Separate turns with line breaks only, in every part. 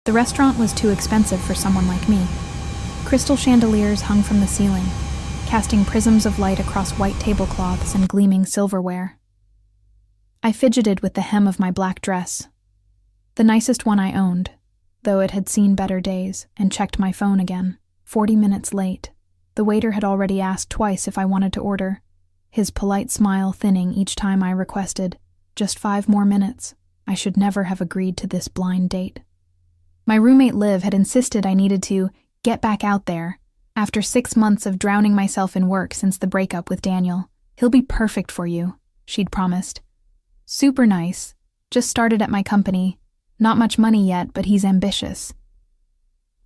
The restaurant was too expensive for someone like me. Crystal chandeliers hung from the ceiling, casting prisms of light across white tablecloths and gleaming silverware. I fidgeted with the hem of my black dress, the nicest one I owned, though it had seen better days, and checked my phone again. 40 minutes late. The waiter had already asked twice if I wanted to order, his polite smile thinning each time I requested, "Just 5 more minutes." I should never have agreed to this blind date. My roommate Liv had insisted I needed to get back out there after 6 months of drowning myself in work since the breakup with Daniel. "He'll be perfect for you," she'd promised. "Super nice. Just started at my company. Not much money yet, but he's ambitious."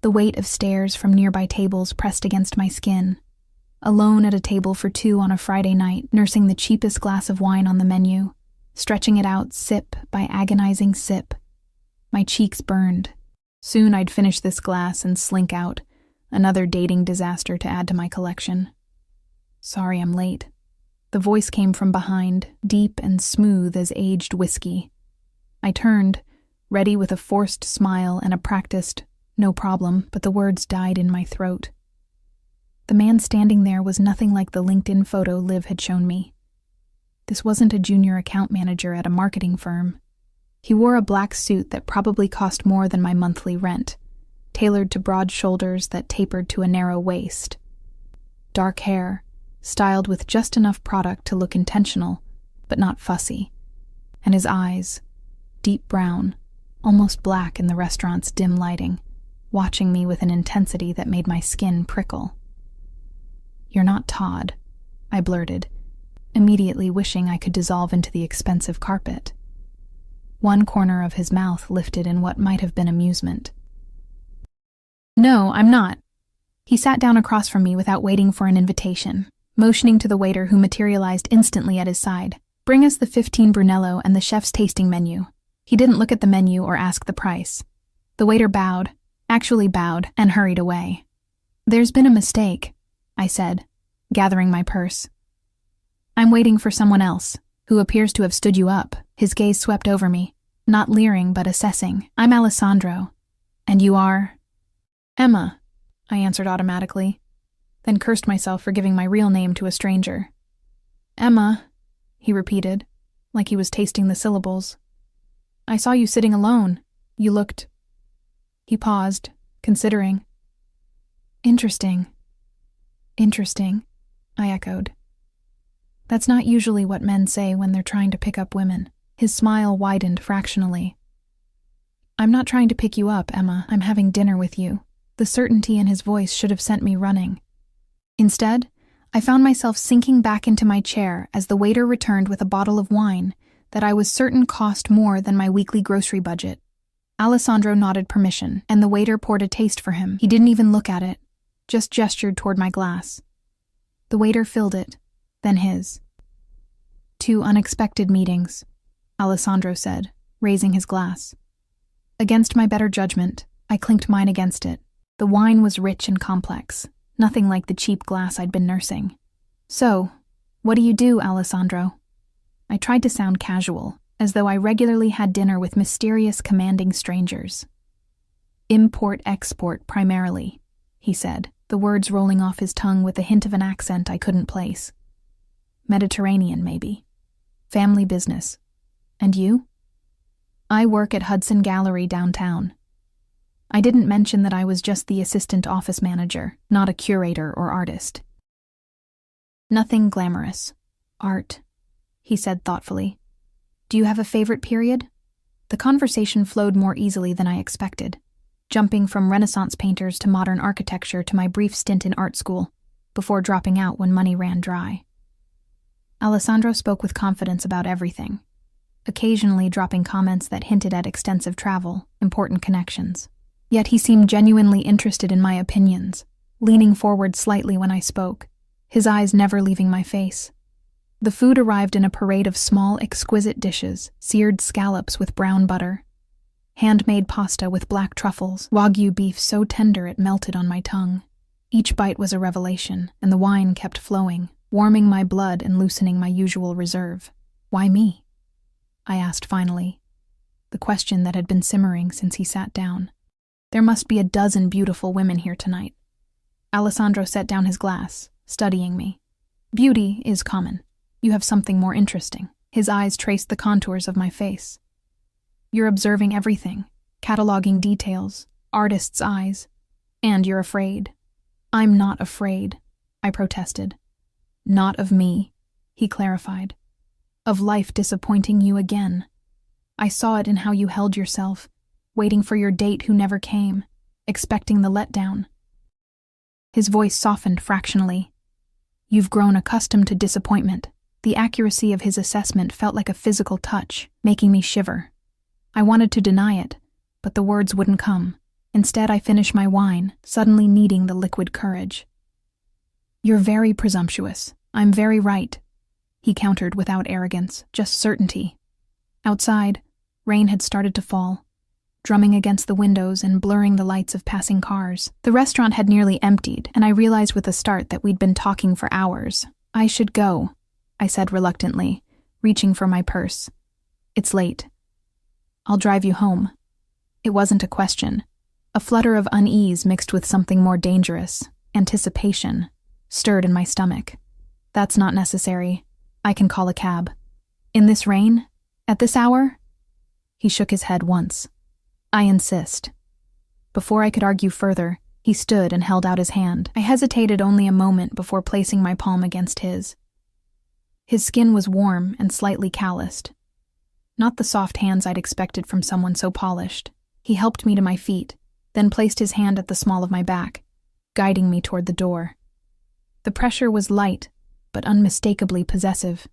The weight of stares from nearby tables pressed against my skin. Alone at a table for 2 on a Friday night, nursing the cheapest glass of wine on the menu, stretching it out sip by agonizing sip. My cheeks burned. Soon I'd finish this glass and slink out, another dating disaster to add to my collection. "Sorry I'm late." The voice came from behind, deep and smooth as aged whiskey. I turned, ready with a forced smile and a practiced, "No problem," but the words died in my throat. The man standing there was nothing like the LinkedIn photo Liv had shown me. This wasn't a junior account manager at a marketing firm. He wore a black suit that probably cost more than my monthly rent, tailored to broad shoulders that tapered to a narrow waist. Dark hair, styled with just enough product to look intentional, but not fussy. And his eyes, deep brown, almost black in the restaurant's dim lighting, watching me with an intensity that made my skin prickle. "You're not Todd," I blurted, immediately wishing I could dissolve into the expensive carpet. One corner of his mouth lifted in what might have been amusement. "No, I'm not." He sat down across from me without waiting for an invitation, motioning to the waiter who materialized instantly at his side. "Bring us the 15 Brunello and the chef's tasting menu." He didn't look at the menu or ask the price. The waiter bowed, and hurried away. "There's been a mistake," I said, gathering my purse. "I'm waiting for someone else, who appears to have stood you up." His gaze swept over me, not leering but assessing. "I'm Alessandro. And you are?" "Emma," I answered automatically, then cursed myself for giving my real name to a stranger. "Emma," he repeated, like he was tasting the syllables. "I saw you sitting alone. You looked—" He paused, considering. Interesting, I echoed. That's not usually what men say when they're trying to pick up women. His smile widened fractionally. "I'm not trying to pick you up, Emma. I'm having dinner with you." The certainty in his voice should have sent me running. Instead, I found myself sinking back into my chair as the waiter returned with a bottle of wine that I was certain cost more than my weekly grocery budget. Alessandro nodded permission, and the waiter poured a taste for him. He didn't even look at it, just gestured toward my glass. The waiter filled it, then his. "2 unexpected meetings," Alessandro said, raising his glass. Against my better judgment, I clinked mine against it. The wine was rich and complex, nothing like the cheap glass I'd been nursing. "So, what do you do, Alessandro?" I tried to sound casual, as though I regularly had dinner with mysterious, commanding strangers. "Import-export primarily," he said, the words rolling off his tongue with a hint of an accent I couldn't place. "Mediterranean, maybe. Family business. And you?" "I work at Hudson Gallery downtown." I didn't mention that I was just the assistant office manager, not a curator or artist. "Nothing glamorous. Art," he said thoughtfully. "Do you have a favorite period?" The conversation flowed more easily than I expected, jumping from Renaissance painters to modern architecture to my brief stint in art school, before dropping out when money ran dry. Alessandro spoke with confidence about everything, occasionally dropping comments that hinted at extensive travel, important connections. Yet he seemed genuinely interested in my opinions, leaning forward slightly when I spoke, his eyes never leaving my face. The food arrived in a parade of small, exquisite dishes, seared scallops with brown butter, handmade pasta with black truffles, Wagyu beef so tender it melted on my tongue. Each bite was a revelation, and the wine kept flowing, warming my blood and loosening my usual reserve. "Why me?" I asked finally, the question that had been simmering since he sat down. There must be a dozen beautiful women here tonight. Alessandro set down his glass, studying me. Beauty is common. You have something more interesting. His eyes traced the contours of my face. You're observing everything, cataloging details, artist's eyes, and you're afraid. I'm not afraid, I protested. Not of me, he clarified. Of life disappointing you again. I saw it in how you held yourself, waiting for your date who never came, expecting the letdown. His voice softened fractionally. You've grown accustomed to disappointment. The accuracy of his assessment felt like a physical touch, making me shiver. I wanted to deny it, but the words wouldn't come. Instead, I finished my wine, suddenly needing the liquid courage. You're very presumptuous. I'm very right, he countered without arrogance, just certainty. Outside, rain had started to fall, drumming against the windows and blurring the lights of passing cars. The restaurant had nearly emptied, and I realized with a start that we'd been talking for hours. I should go, I said reluctantly, reaching for my purse. It's late. I'll drive you home. It wasn't a question. A flutter of unease mixed with something more dangerous, anticipation, stirred in my stomach. That's not necessary. I can call a cab. In this rain? At this hour? He shook his head once. I insist. Before I could argue further, he stood and held out his hand. I hesitated only a moment before placing my palm against his. His skin was warm and slightly calloused. Not the soft hands I'd expected from someone so polished. He helped me to my feet, then placed his hand at the small of my back, guiding me toward the door. The pressure was light, but unmistakably possessive.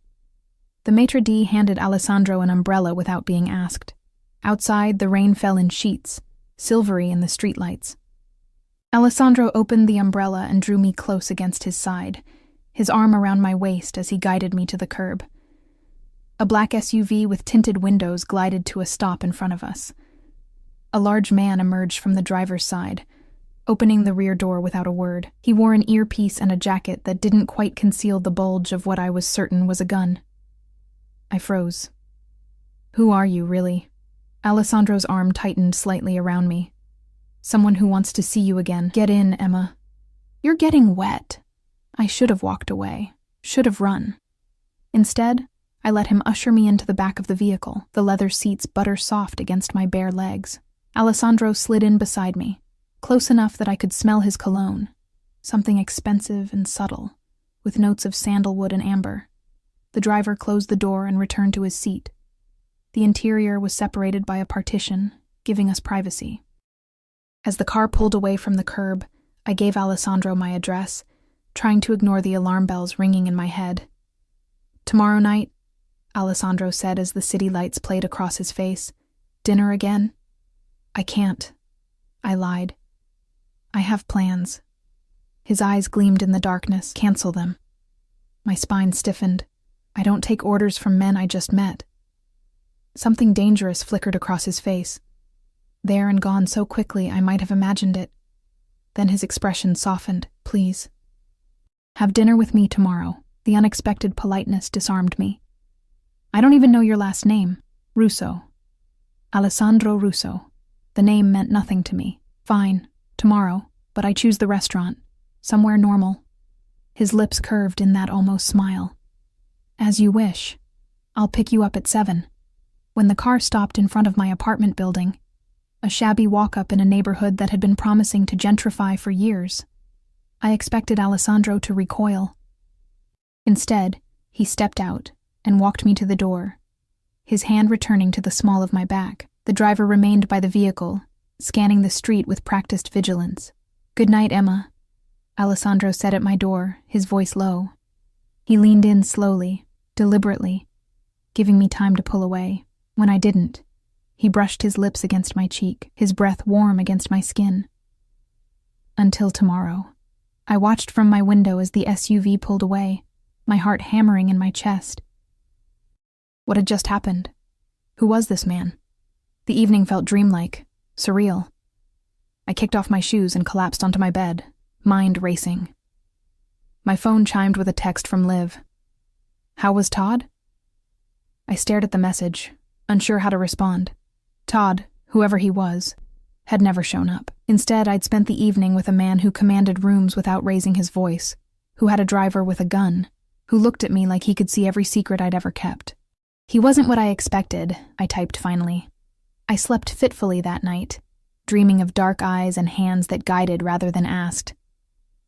The maitre d' handed Alessandro an umbrella without being asked. Outside, the rain fell in sheets, silvery in the streetlights. Alessandro opened the umbrella and drew me close against his side, his arm around my waist as he guided me to the curb. A black SUV with tinted windows glided to a stop in front of us. A large man emerged from the driver's side, opening the rear door without a word. He wore an earpiece and a jacket that didn't quite conceal the bulge of what I was certain was a gun. I froze. Who are you, really? Alessandro's arm tightened slightly around me. Someone who wants to see you again. Get in, Emma. You're getting wet. I should have walked away. Should have run. Instead, I let him usher me into the back of the vehicle, the leather seats butter soft against my bare legs. Alessandro slid in beside me, close enough that I could smell his cologne, something expensive and subtle, with notes of sandalwood and amber. The driver closed the door and returned to his seat. The interior was separated by a partition, giving us privacy. As the car pulled away from the curb, I gave Alessandro my address, trying to ignore the alarm bells ringing in my head. Tomorrow night, Alessandro said as the city lights played across his face. Dinner again? I can't. I lied. I have plans. His eyes gleamed in the darkness. Cancel them. My spine stiffened. I don't take orders from men I just met. Something dangerous flickered across his face. There and gone so quickly I might have imagined it. Then his expression softened. Please. Have dinner with me tomorrow. The unexpected politeness disarmed me. I don't even know your last name. Russo. Alessandro Russo. The name meant nothing to me. Fine. Tomorrow. But I choose the restaurant. Somewhere normal. His lips curved in that almost smile. As you wish. I'll pick you up at 7. When the car stopped in front of my apartment building, a shabby walk-up in a neighborhood that had been promising to gentrify for years, I expected Alessandro to recoil. Instead, he stepped out and walked me to the door, his hand returning to the small of my back. The driver remained by the vehicle, scanning the street with practiced vigilance. Good night, Emma, Alessandro said at my door, his voice low. He leaned in slowly, deliberately, giving me time to pull away. When I didn't, he brushed his lips against my cheek, his breath warm against my skin. Until tomorrow. I watched from my window as the SUV pulled away, my heart hammering in my chest. What had just happened? Who was this man? The evening felt dreamlike, surreal. I kicked off my shoes and collapsed onto my bed, mind racing. My phone chimed with a text from Liv. How was Todd? I stared at the message, unsure how to respond. Todd, whoever he was, had never shown up. Instead, I'd spent the evening with a man who commanded rooms without raising his voice, who had a driver with a gun, who looked at me like he could see every secret I'd ever kept. He wasn't what I expected, I typed finally. I slept fitfully that night, dreaming of dark eyes and hands that guided rather than asked.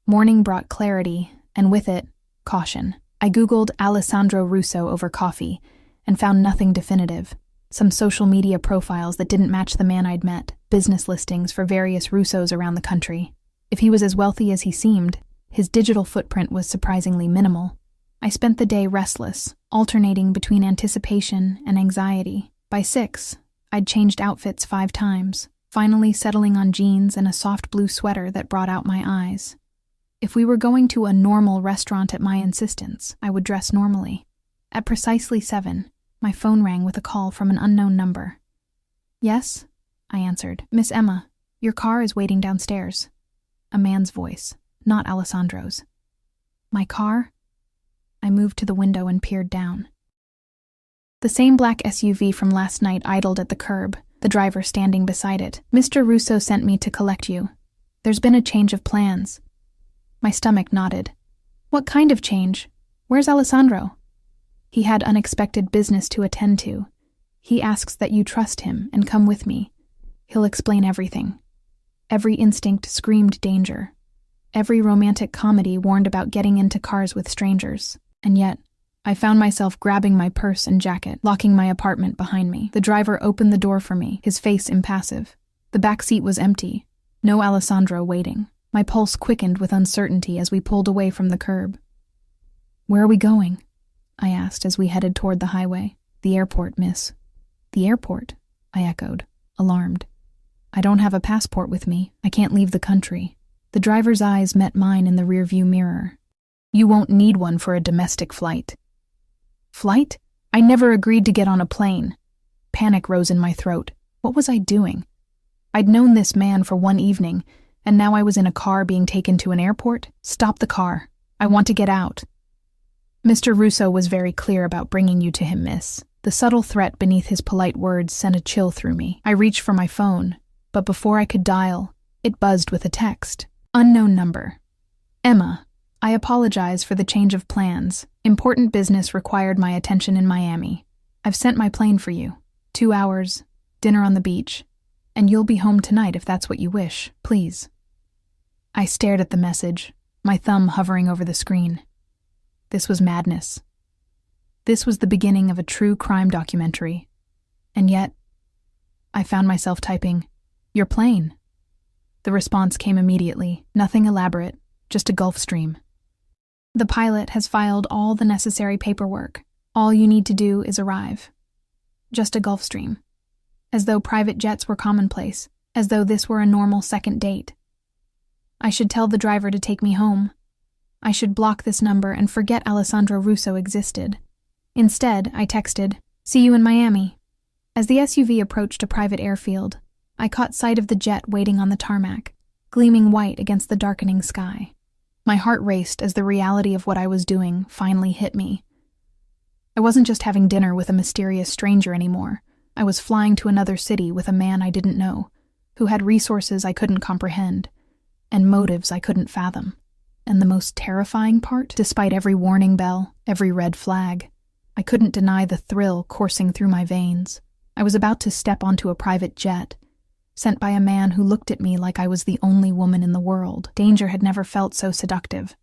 Morning brought clarity, and with it, caution. I Googled Alessandro Russo over coffee and found nothing definitive. Some social media profiles that didn't match the man I'd met, business listings for various Russos around the country. If he was as wealthy as he seemed, his digital footprint was surprisingly minimal. I spent the day restless, alternating between anticipation and anxiety. By 6, I'd changed outfits 5 times, finally settling on jeans and a soft blue sweater that brought out my eyes. If we were going to a normal restaurant at my insistence, I would dress normally. At precisely 7, my phone rang with a call from an unknown number. "Yes?" I answered. "Miss Emma, your car is waiting downstairs." A man's voice, not Alessandro's. "My car?" I moved to the window and peered down. The same black SUV from last night idled at the curb, the driver standing beside it. "Mr. Russo sent me to collect you. There's been a change of plans." My stomach nodded. "What kind of change? Where's Alessandro?" "He had unexpected business to attend to. He asks that you trust him and come with me. He'll explain everything." Every instinct screamed danger. Every romantic comedy warned about getting into cars with strangers. And yet, I found myself grabbing my purse and jacket, locking my apartment behind me. The driver opened the door for me, his face impassive. The back seat was empty. No Alessandro waiting. My pulse quickened with uncertainty as we pulled away from the curb. "Where are we going?" I asked as we headed toward the highway. "The airport, miss." "The airport?" I echoed, alarmed. "I don't have a passport with me. I can't leave the country." The driver's eyes met mine in the rearview mirror. "You won't need one for a domestic flight." "Flight? I never agreed to get on a plane." Panic rose in my throat. What was I doing? I'd known this man for one evening, and now I was in a car being taken to an airport? "Stop the car. I want to get out." "Mr. Russo was very clear about bringing you to him, miss." The subtle threat beneath his polite words sent a chill through me. I reached for my phone, but before I could dial, it buzzed with a text. Unknown number. "Emma, I apologize for the change of plans. Important business required my attention in Miami. I've sent my plane for you. 2 hours, dinner on the beach, and you'll be home tonight if that's what you wish, please." I stared at the message, my thumb hovering over the screen. This was madness. This was the beginning of a true crime documentary. And yet, I found myself typing, "Your plane." The response came immediately, nothing elaborate, just a Gulfstream. "The pilot has filed all the necessary paperwork. All you need to do is arrive." Just a Gulfstream. As though private jets were commonplace, as though this were a normal second date. I should tell the driver to take me home. I should block this number and forget Alessandro Russo existed. Instead, I texted, "See you in Miami." As the SUV approached a private airfield, I caught sight of the jet waiting on the tarmac, gleaming white against the darkening sky. My heart raced as the reality of what I was doing finally hit me. I wasn't just having dinner with a mysterious stranger anymore. I was flying to another city with a man I didn't know, who had resources I couldn't comprehend, and motives I couldn't fathom. And the most terrifying part, despite every warning bell, every red flag, I couldn't deny the thrill coursing through my veins. I was about to step onto a private jet, sent by a man who looked at me like I was the only woman in the world. Danger had never felt so seductive.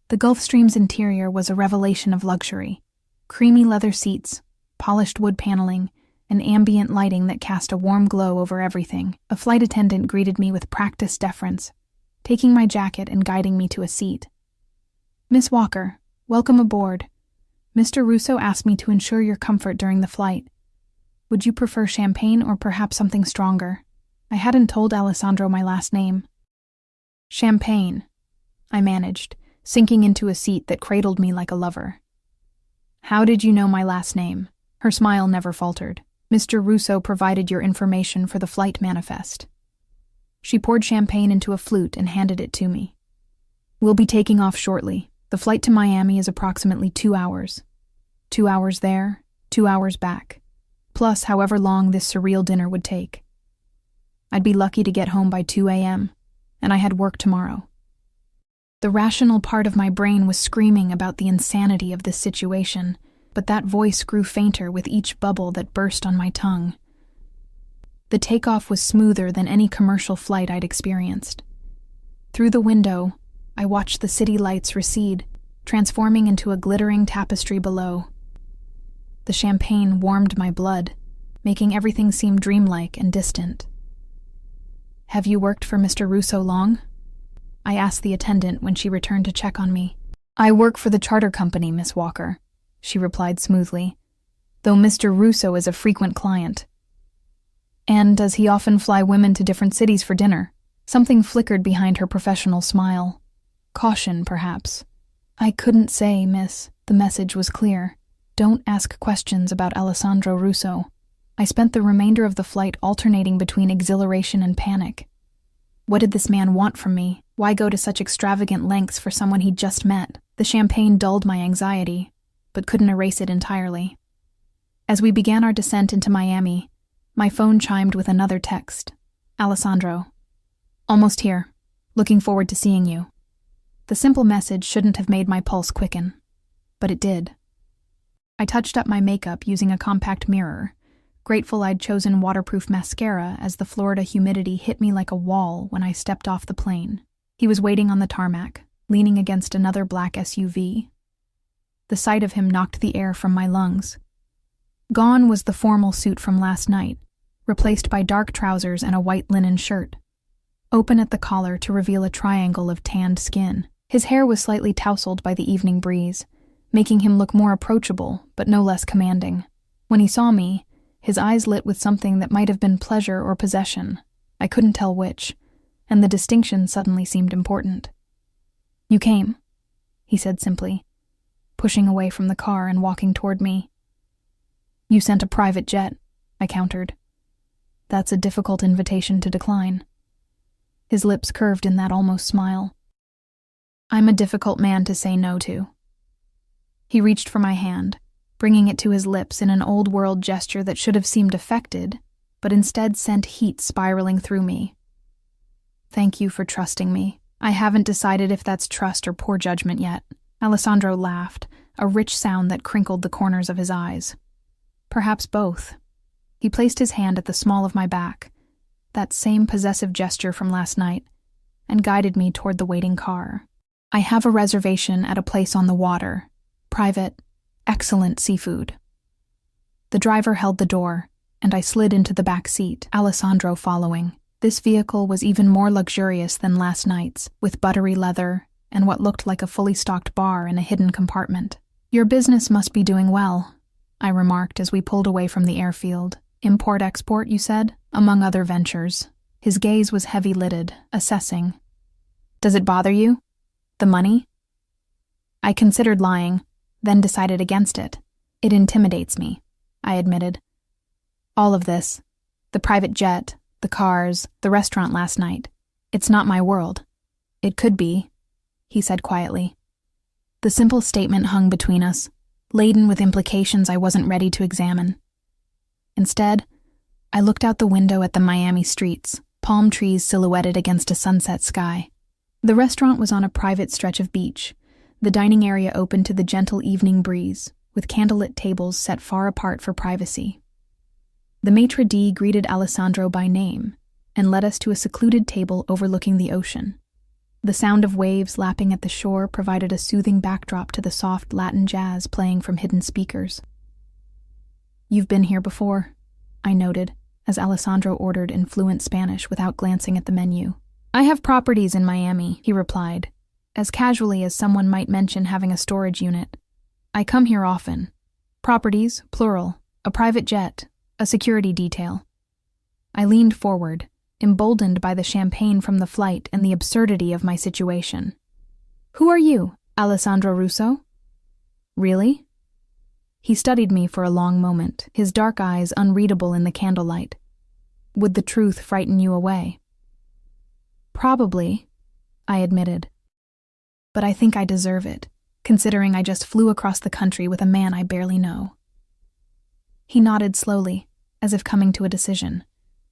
The Gulfstream's interior was a revelation of luxury. Creamy leather seats, polished wood paneling, and ambient lighting that cast a warm glow over everything. A flight attendant greeted me with practiced deference, taking my jacket and guiding me to a seat. "Miss Walker, welcome aboard. Mr. Russo asked me to ensure your comfort during the flight. Would you prefer champagne or perhaps something stronger? I hadn't told Alessandro my last name." "Champagne," I managed, sinking into a seat that cradled me like a lover. "How did you know my last name?" Her smile never faltered. "Mr. Russo provided your information for the flight manifest." She poured champagne into a flute and handed it to me. "We'll be taking off shortly. The flight to Miami is approximately 2 hours. 2 hours there, 2 hours back, plus however long this surreal dinner would take." I'd be lucky to get home by 2 a.m., and I had work tomorrow. The rational part of my brain was screaming about the insanity of this situation, but that voice grew fainter with each bubble that burst on my tongue. The takeoff was smoother than any commercial flight I'd experienced. Through the window, I watched the city lights recede, transforming into a glittering tapestry below. The champagne warmed my blood, making everything seem dreamlike and distant. "Have you worked for Mr. Russo long?" I asked the attendant when she returned to check on me. "I work for the charter company, Miss Walker," she replied smoothly, "though Mr. Russo is a frequent client." "And does he often fly women to different cities for dinner?" Something flickered behind her professional smile. Caution, perhaps. "I couldn't say, miss." The message was clear. "Don't ask questions about Alessandro Russo." I spent the remainder of the flight alternating between exhilaration and panic. What did this man want from me? Why go to such extravagant lengths for someone he'd just met? The champagne dulled my anxiety, but couldn't erase it entirely. As we began our descent into Miami, my phone chimed with another text. "Alessandro. Almost here. Looking forward to seeing you." The simple message shouldn't have made my pulse quicken, but it did. I touched up my makeup using a compact mirror, grateful I'd chosen waterproof mascara as the Florida humidity hit me like a wall when I stepped off the plane. He was waiting on the tarmac, leaning against another black SUV. The sight of him knocked the air from my lungs. Gone was the formal suit from last night, replaced by dark trousers and a white linen shirt, open at the collar to reveal a triangle of tanned skin. His hair was slightly tousled by the evening breeze, making him look more approachable but no less commanding. When he saw me, his eyes lit with something that might have been pleasure or possession. I couldn't tell which, and the distinction suddenly seemed important. "You came," he said simply, pushing away from the car and walking toward me. "You sent a private jet," I countered. "That's a difficult invitation to decline." His lips curved in that almost smile. "I'm a difficult man to say no to." He reached for my hand, bringing it to his lips in an old-world gesture that should have seemed affected, but instead sent heat spiraling through me. "Thank you for trusting me. I haven't decided if that's trust or poor judgment yet." Alessandro laughed, a rich sound that crinkled the corners of his eyes. "Perhaps both." He placed his hand at the small of my back, that same possessive gesture from last night, and guided me toward the waiting car. "I have a reservation at a place on the water. Private, excellent seafood." The driver held the door, and I slid into the back seat, Alessandro following. This vehicle was even more luxurious than last night's, with buttery leather and what looked like a fully stocked bar in a hidden compartment. "Your business must be doing well," I remarked as we pulled away from the airfield. "Import-export, you said?" "Among other ventures." His gaze was heavy-lidded, assessing. "Does it bother you? The money?" I considered lying, then decided against it. "It intimidates me," I admitted. "All of this, the private jet, the cars, the restaurant last night, it's not my world." "It could be," he said quietly. The simple statement hung between us, laden with implications I wasn't ready to examine. Instead, I looked out the window at the Miami streets, palm trees silhouetted against a sunset sky. The restaurant was on a private stretch of beach, the dining area open to the gentle evening breeze, with candlelit tables set far apart for privacy. The maitre d' greeted Alessandro by name and led us to a secluded table overlooking the ocean. The sound of waves lapping at the shore provided a soothing backdrop to the soft Latin jazz playing from hidden speakers. "You've been here before," I noted, as Alessandro ordered in fluent Spanish without glancing at the menu. "I have properties in Miami," he replied, as casually as someone might mention having a storage unit. "I come here often. Properties, plural, a private jet, a security detail." I leaned forward, emboldened by the champagne from the flight and the absurdity of my situation. "Who are you, Alessandro Russo?" "Really?" He studied me for a long moment, his dark eyes unreadable in the candlelight. "Would the truth frighten you away?" "Probably," I admitted. "But I think I deserve it, considering I just flew across the country with a man I barely know." He nodded slowly, as if coming to a decision.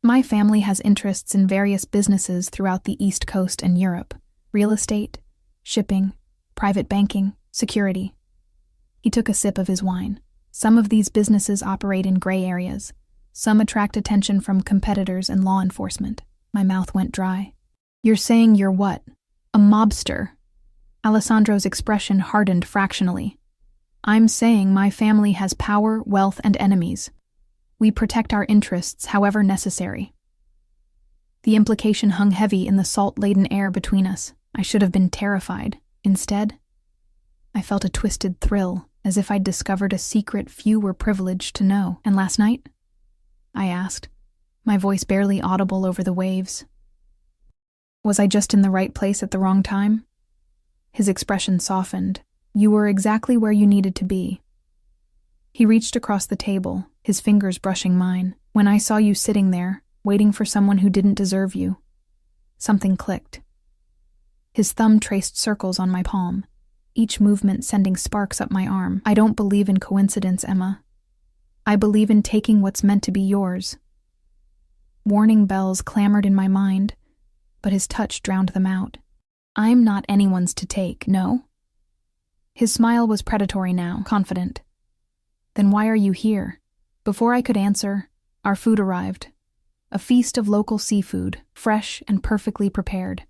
My family has interests in various businesses throughout the East Coast and Europe: real estate, shipping, private banking, security. He took a sip of his wine. Some of these businesses operate in gray areas. Some attract attention from competitors and law enforcement. My mouth went dry. You're saying you're what? A mobster? Alessandro's expression hardened fractionally. I'm saying my family has power, wealth, and enemies. We protect our interests however necessary. The implication hung heavy in the salt-laden air between us. I should have been terrified. Instead, I felt a twisted thrill, as if I'd discovered a secret few were privileged to know. And last night? I asked, my voice barely audible over the waves. Was I just in the right place at the wrong time? His expression softened. You were exactly where you needed to be. He reached across the table, his fingers brushing mine. When I saw you sitting there, waiting for someone who didn't deserve you, something clicked. His thumb traced circles on my palm, each movement sending sparks up my arm. I don't believe in coincidence, Emma. I believe in taking what's meant to be yours. Warning bells clamored in my mind, but his touch drowned them out. I'm not anyone's to take, no? His smile was predatory now, confident. Then why are you here? Before I could answer, our food arrived. A feast of local seafood, fresh and perfectly prepared.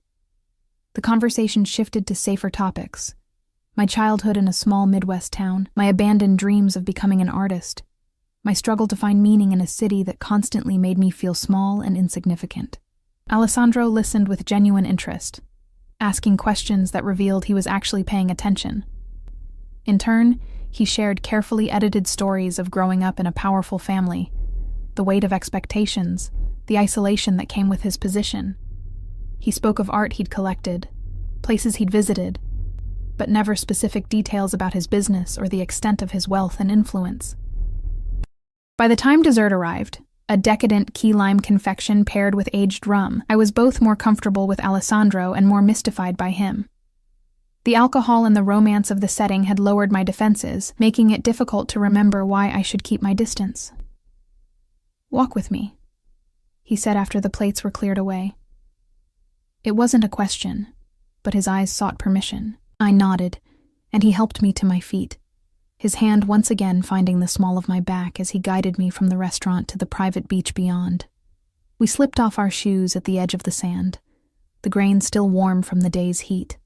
The conversation shifted to safer topics. My childhood in a small Midwest town, my abandoned dreams of becoming an artist, my struggle to find meaning in a city that constantly made me feel small and insignificant. Alessandro listened with genuine interest, asking questions that revealed he was actually paying attention. In turn, he shared carefully edited stories of growing up in a powerful family, the weight of expectations, the isolation that came with his position. He spoke of art he'd collected, places he'd visited, but never specific details about his business or the extent of his wealth and influence. By the time dessert arrived, a decadent key lime confection paired with aged rum, I was both more comfortable with Alessandro and more mystified by him. The alcohol and the romance of the setting had lowered my defenses, making it difficult to remember why I should keep my distance. Walk with me, he said after the plates were cleared away. It wasn't a question, but his eyes sought permission. I nodded, and he helped me to my feet, his hand once again finding the small of my back as he guided me from the restaurant to the private beach beyond. We slipped off our shoes at the edge of the sand, the grain still warm from the day's heat.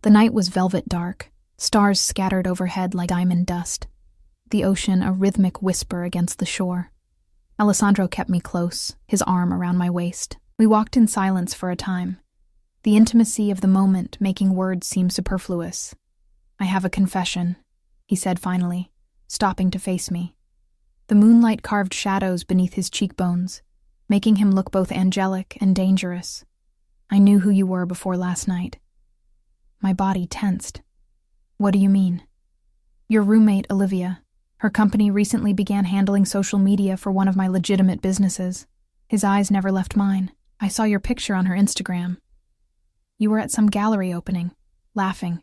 The night was velvet dark, stars scattered overhead like diamond dust, the ocean a rhythmic whisper against the shore. Alessandro kept me close, his arm around my waist. We walked in silence for a time, the intimacy of the moment making words seem superfluous. I have a confession, he said finally, stopping to face me. The moonlight carved shadows beneath his cheekbones, making him look both angelic and dangerous. I knew who you were before last night. My body tensed. What do you mean? Your roommate, Olivia. Her company recently began handling social media for one of my legitimate businesses. His eyes never left mine. I saw your picture on her Instagram. You were at some gallery opening, laughing,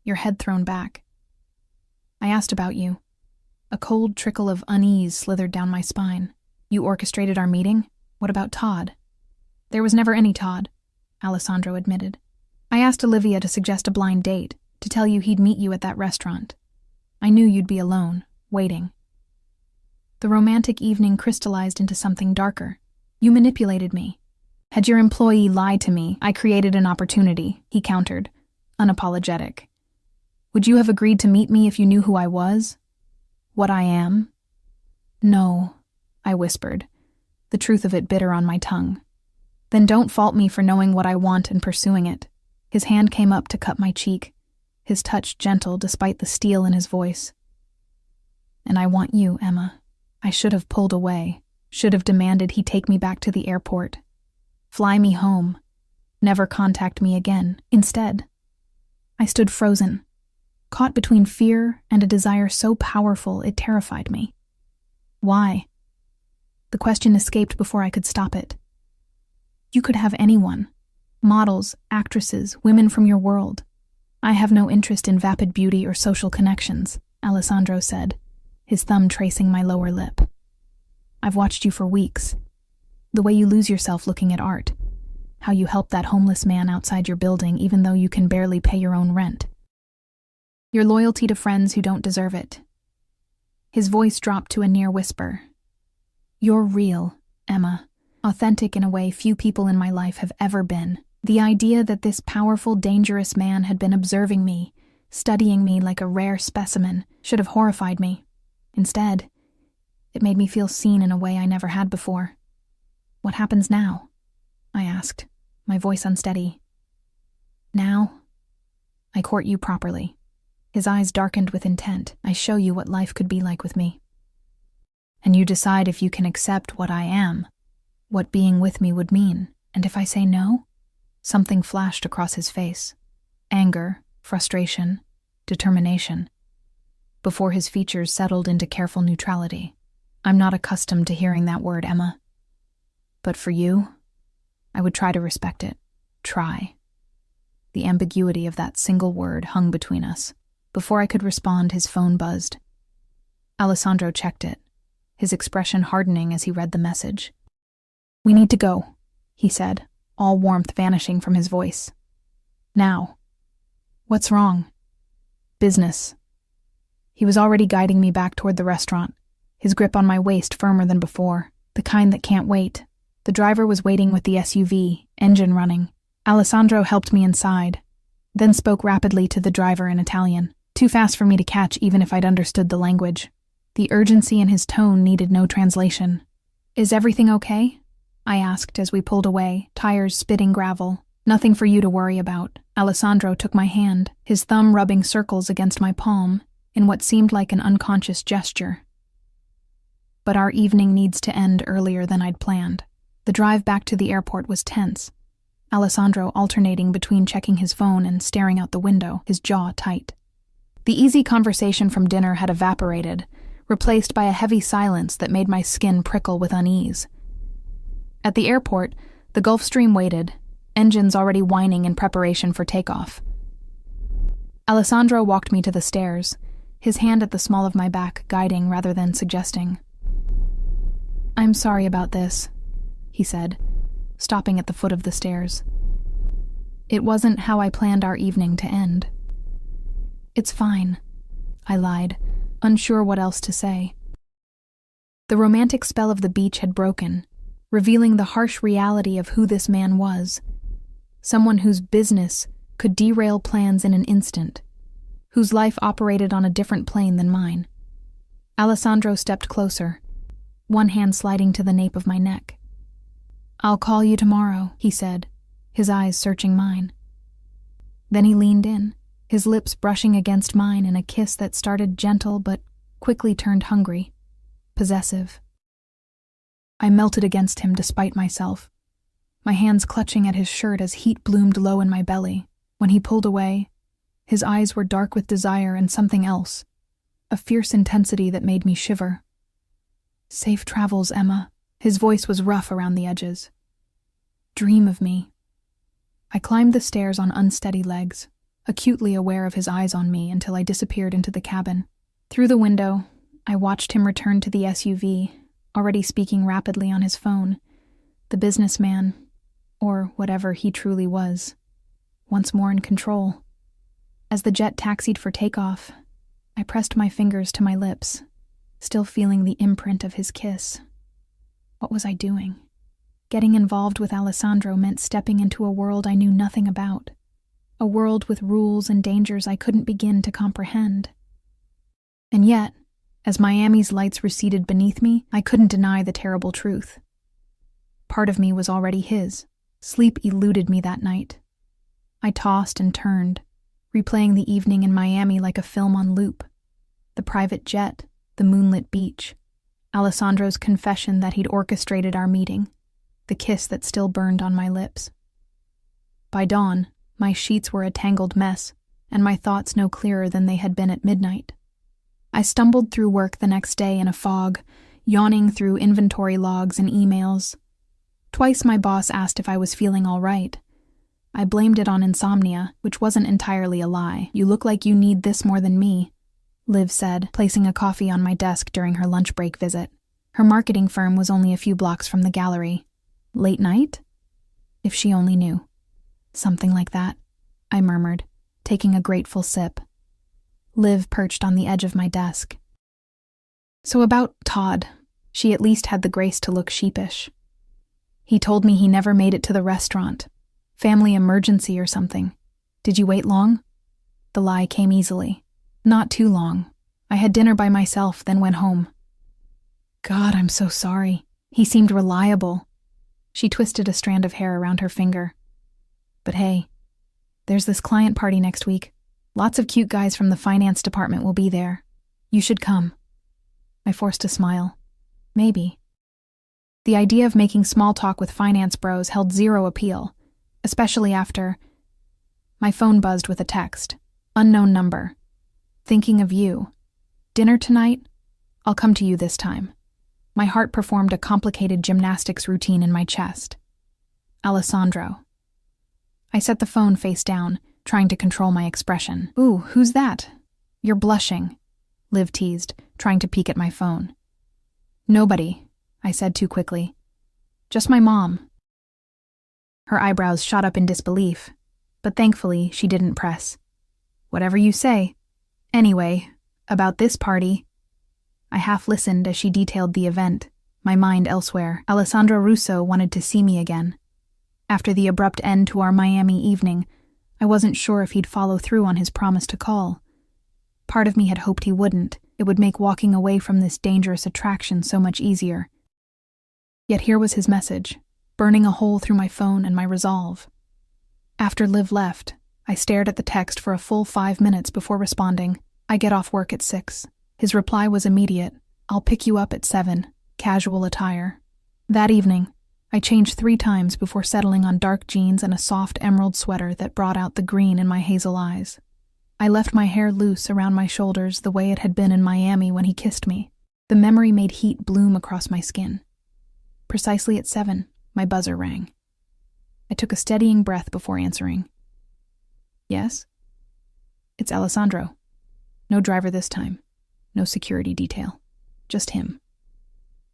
your head thrown back. I asked about you. A cold trickle of unease slithered down my spine. You orchestrated our meeting? What about Todd? There was never any Todd, Alessandro admitted. I asked Olivia to suggest a blind date, to tell you he'd meet you at that restaurant. I knew you'd be alone, waiting. The romantic evening crystallized into something darker. You manipulated me. Had your employee lied to me, I created an opportunity, he countered, unapologetic. Would you have agreed to meet me if you knew who I was? What I am? No, I whispered, the truth of it bitter on my tongue. Then don't fault me for knowing what I want and pursuing it. His hand came up to cut my cheek, his touch gentle despite the steel in his voice. And I want you, Emma. I should have pulled away, should have demanded he take me back to the airport. Fly me home. Never contact me again. Instead, I stood frozen, caught between fear and a desire so powerful it terrified me. Why? The question escaped before I could stop it. You could have anyone. Models, actresses, women from your world. I have no interest in vapid beauty or social connections, Alessandro said, his thumb tracing my lower lip. I've watched you for weeks. The way you lose yourself looking at art. How you help that homeless man outside your building even though you can barely pay your own rent. Your loyalty to friends who don't deserve it. His voice dropped to a near whisper. You're real, Emma. Authentic in a way few people in my life have ever been. The idea that this powerful, dangerous man had been observing me, studying me like a rare specimen, should have horrified me. Instead, it made me feel seen in a way I never had before. What happens now? I asked, my voice unsteady. Now, I court you properly. His eyes darkened with intent. I show you what life could be like with me. And you decide if you can accept what I am, what being with me would mean. And if I say no? Something flashed across his face. Anger, frustration, determination. Before his features settled into careful neutrality. I'm not accustomed to hearing that word, Emma. But for you, I would try to respect it. Try. The ambiguity of that single word hung between us. Before I could respond, his phone buzzed. Alessandro checked it, his expression hardening as he read the message. We need to go, he said, all warmth vanishing from his voice. Now. What's wrong? Business. He was already guiding me back toward the restaurant, his grip on my waist firmer than before, the kind that can't wait. The driver was waiting with the SUV, engine running. Alessandro helped me inside, then spoke rapidly to the driver in Italian, too fast for me to catch even if I'd understood the language. The urgency in his tone needed no translation. Is everything okay? I asked as we pulled away, tires spitting gravel. Nothing for you to worry about. Alessandro took my hand, his thumb rubbing circles against my palm, in what seemed like an unconscious gesture. But our evening needs to end earlier than I'd planned. The drive back to the airport was tense, Alessandro alternating between checking his phone and staring out the window, his jaw tight. The easy conversation from dinner had evaporated, replaced by a heavy silence that made my skin prickle with unease. At the airport, the Gulfstream waited, engines already whining in preparation for takeoff. Alessandro walked me to the stairs, his hand at the small of my back guiding rather than suggesting. I'm sorry about this, he said, stopping at the foot of the stairs. It wasn't how I planned our evening to end. It's fine, I lied, unsure what else to say. The romantic spell of the beach had broken, revealing the harsh reality of who this man was. Someone whose business could derail plans in an instant, whose life operated on a different plane than mine. Alessandro stepped closer, one hand sliding to the nape of my neck. I'll call you tomorrow, he said, his eyes searching mine. Then he leaned in, his lips brushing against mine in a kiss that started gentle but quickly turned hungry, possessive. I melted against him despite myself, my hands clutching at his shirt as heat bloomed low in my belly. When he pulled away, his eyes were dark with desire and something else, a fierce intensity that made me shiver. Safe travels, Emma. His voice was rough around the edges. Dream of me. I climbed the stairs on unsteady legs, acutely aware of his eyes on me until I disappeared into the cabin. Through the window, I watched him return to the SUV, already speaking rapidly on his phone. The businessman, or whatever he truly was, once more in control. As the jet taxied for takeoff, I pressed my fingers to my lips, still feeling the imprint of his kiss. What was I doing? Getting involved with Alessandro meant stepping into a world I knew nothing about, a world with rules and dangers I couldn't begin to comprehend. And yet, as Miami's lights receded beneath me, I couldn't deny the terrible truth. Part of me was already his. Sleep eluded me that night. I tossed and turned, replaying the evening in Miami like a film on loop. The private jet, the moonlit beach, Alessandro's confession that he'd orchestrated our meeting, the kiss that still burned on my lips. By dawn, my sheets were a tangled mess, and my thoughts no clearer than they had been at midnight. I stumbled through work the next day in a fog, yawning through inventory logs and emails. Twice my boss asked if I was feeling all right. I blamed it on insomnia, which wasn't entirely a lie. You look like you need this more than me, Liv said, placing a coffee on my desk during her lunch break visit. Her marketing firm was only a few blocks from the gallery, Late night? If she only knew. Something like that, I murmured, taking a grateful sip. Liv perched on the edge of my desk. So about Todd, she at least had the grace to look sheepish. He told me he never made it to the restaurant. Family emergency or something. Did you wait long? The lie came easily. Not too long. I had dinner by myself, then went home. God, I'm so sorry. He seemed reliable. She twisted a strand of hair around her finger. But hey, there's this client party next week. Lots of cute guys from the finance department will be there. You should come. I forced a smile. Maybe. The idea of making small talk with finance bros held zero appeal, especially after... My phone buzzed with a text. Unknown number. Thinking of you. Dinner tonight? I'll come to you this time. My heart performed a complicated gymnastics routine in my chest. Alessandro. I set the phone face down, trying to control my expression. Ooh, who's that? You're blushing, Liv teased, trying to peek at my phone. Nobody, I said too quickly. Just my mom. Her eyebrows shot up in disbelief, but thankfully she didn't press. Whatever you say. Anyway, about this party. I half listened as she detailed the event, my mind elsewhere. Alessandro Russo wanted to see me again. After the abrupt end to our Miami evening, I wasn't sure if he'd follow through on his promise to call. Part of me had hoped he wouldn't. It would make walking away from this dangerous attraction so much easier. Yet here was his message, burning a hole through my phone and my resolve. After Liv left, I stared at the text for a full 5 minutes before responding. I get off work at 6. His reply was immediate. I'll pick you up at 7. Casual attire. That evening, I changed 3 times before settling on dark jeans and a soft emerald sweater that brought out the green in my hazel eyes. I left my hair loose around my shoulders the way it had been in Miami when he kissed me. The memory made heat bloom across my skin. Precisely at 7, my buzzer rang. I took a steadying breath before answering. Yes? It's Alessandro. No driver this time. No security detail. Just him.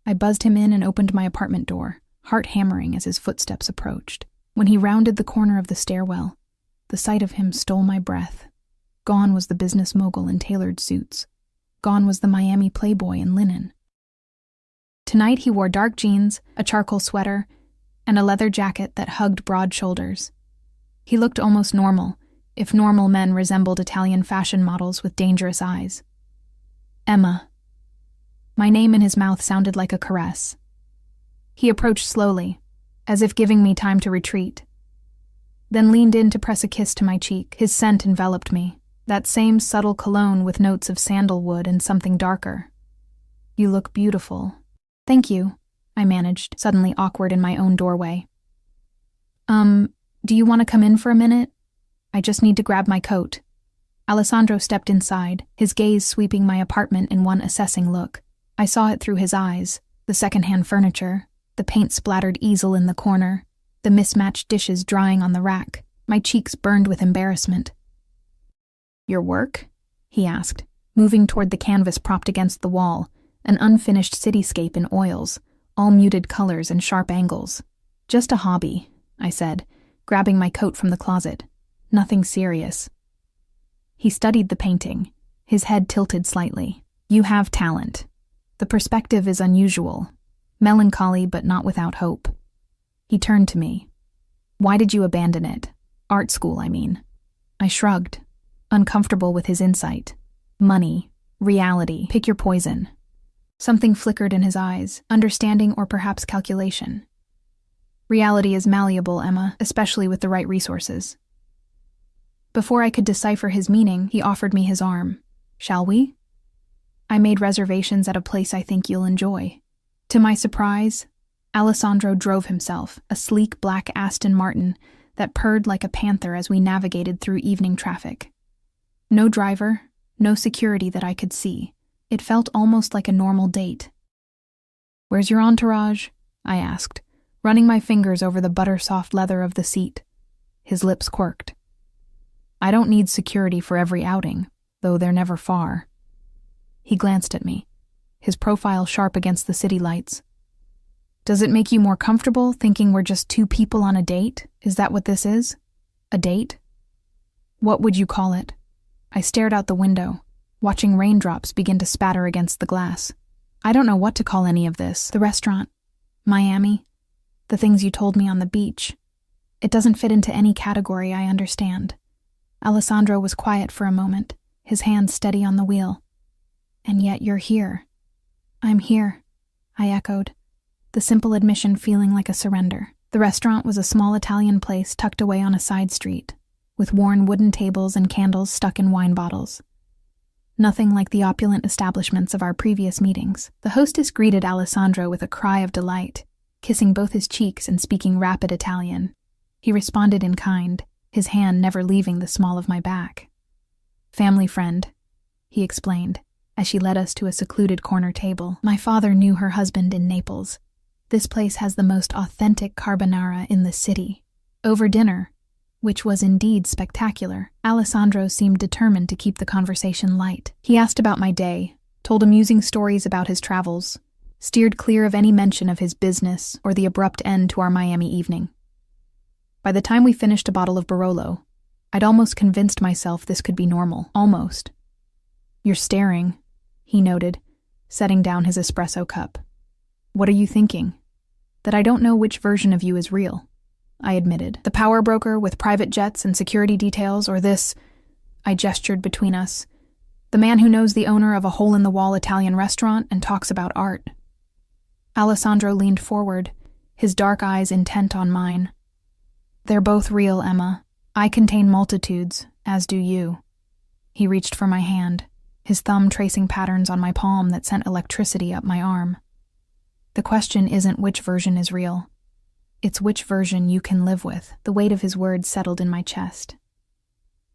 I buzzed him in and opened my apartment door, heart hammering as his footsteps approached. When he rounded the corner of the stairwell, the sight of him stole my breath. Gone was the business mogul in tailored suits. Gone was the Miami playboy in linen. Tonight he wore dark jeans, a charcoal sweater, and a leather jacket that hugged broad shoulders. He looked almost normal, if normal men resembled Italian fashion models with dangerous eyes. Emma. My name in his mouth sounded like a caress. He approached slowly, as if giving me time to retreat, then leaned in to press a kiss to my cheek. His scent enveloped me, that same subtle cologne with notes of sandalwood and something darker. You look beautiful. Thank you, I managed, suddenly awkward in my own doorway. Do you want to come in for a minute? I just need to grab my coat. Alessandro stepped inside, his gaze sweeping my apartment in one assessing look. I saw it through his eyes, the secondhand furniture, the paint-splattered easel in the corner, the mismatched dishes drying on the rack. My cheeks burned with embarrassment. Your work? He asked, moving toward the canvas propped against the wall, an unfinished cityscape in oils, all muted colors and sharp angles. Just a hobby, I said, grabbing my coat from the closet. Nothing serious. He studied the painting, his head tilted slightly. You have talent. The perspective is unusual, melancholy but not without hope. He turned to me. Why did you abandon it? Art school, I mean. I shrugged, uncomfortable with his insight. Money, reality, pick your poison. Something flickered in his eyes, understanding or perhaps calculation. Reality is malleable, Emma, especially with the right resources. Before I could decipher his meaning, he offered me his arm. Shall we? I made reservations at a place I think you'll enjoy. To my surprise, Alessandro drove himself, a sleek black Aston Martin that purred like a panther as we navigated through evening traffic. No driver, no security that I could see. It felt almost like a normal date. Where's your entourage? I asked, running my fingers over the butter-soft leather of the seat. His lips quirked. I don't need security for every outing, though they're never far. He glanced at me, his profile sharp against the city lights. Does it make you more comfortable thinking we're just two people on a date? Is that what this is? A date? What would you call it? I stared out the window, watching raindrops begin to spatter against the glass. I don't know what to call any of this. The restaurant, Miami, the things you told me on the beach. It doesn't fit into any category I understand. Alessandro was quiet for a moment, his hand steady on the wheel. And yet you're here. I'm here, I echoed, the simple admission feeling like a surrender. The restaurant was a small Italian place tucked away on a side street, with worn wooden tables and candles stuck in wine bottles. Nothing like the opulent establishments of our previous meetings. The hostess greeted Alessandro with a cry of delight, kissing both his cheeks and speaking rapid Italian. He responded in kind, his hand never leaving the small of my back. Family friend, he explained, as she led us to a secluded corner table. My father knew her husband in Naples. This place has the most authentic carbonara in the city. Over dinner, which was indeed spectacular, Alessandro seemed determined to keep the conversation light. He asked about my day, told amusing stories about his travels, steered clear of any mention of his business or the abrupt end to our Miami evening. By the time we finished a bottle of Barolo, I'd almost convinced myself this could be normal. Almost. You're staring, he noted, setting down his espresso cup. What are you thinking? That I don't know which version of you is real, I admitted. The power broker with private jets and security details, or this, I gestured between us, the man who knows the owner of a hole-in-the-wall Italian restaurant and talks about art. Alessandro leaned forward, his dark eyes intent on mine. They're both real, Emma. I contain multitudes, as do you. He reached for my hand, his thumb tracing patterns on my palm that sent electricity up my arm. The question isn't which version is real. It's which version you can live with. The weight of his words settled in my chest.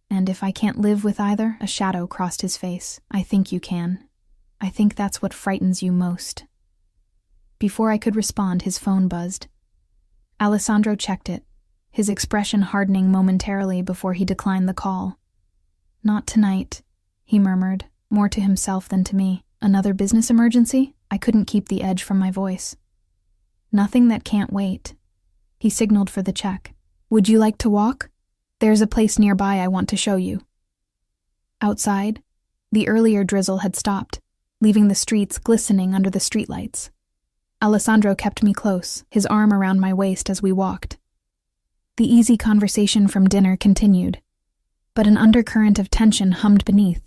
And if I can't live with either, a shadow crossed his face. I think you can. I think that's what frightens you most. Before I could respond, his phone buzzed. Alessandro checked it, his expression hardening momentarily before he declined the call. Not tonight, he murmured, more to himself than to me. Another business emergency? I couldn't keep the edge from my voice. Nothing that can't wait. He signaled for the check. Would you like to walk? There's a place nearby I want to show you. Outside, the earlier drizzle had stopped, leaving the streets glistening under the streetlights. Alessandro kept me close, his arm around my waist as we walked. The easy conversation from dinner continued, but an undercurrent of tension hummed beneath,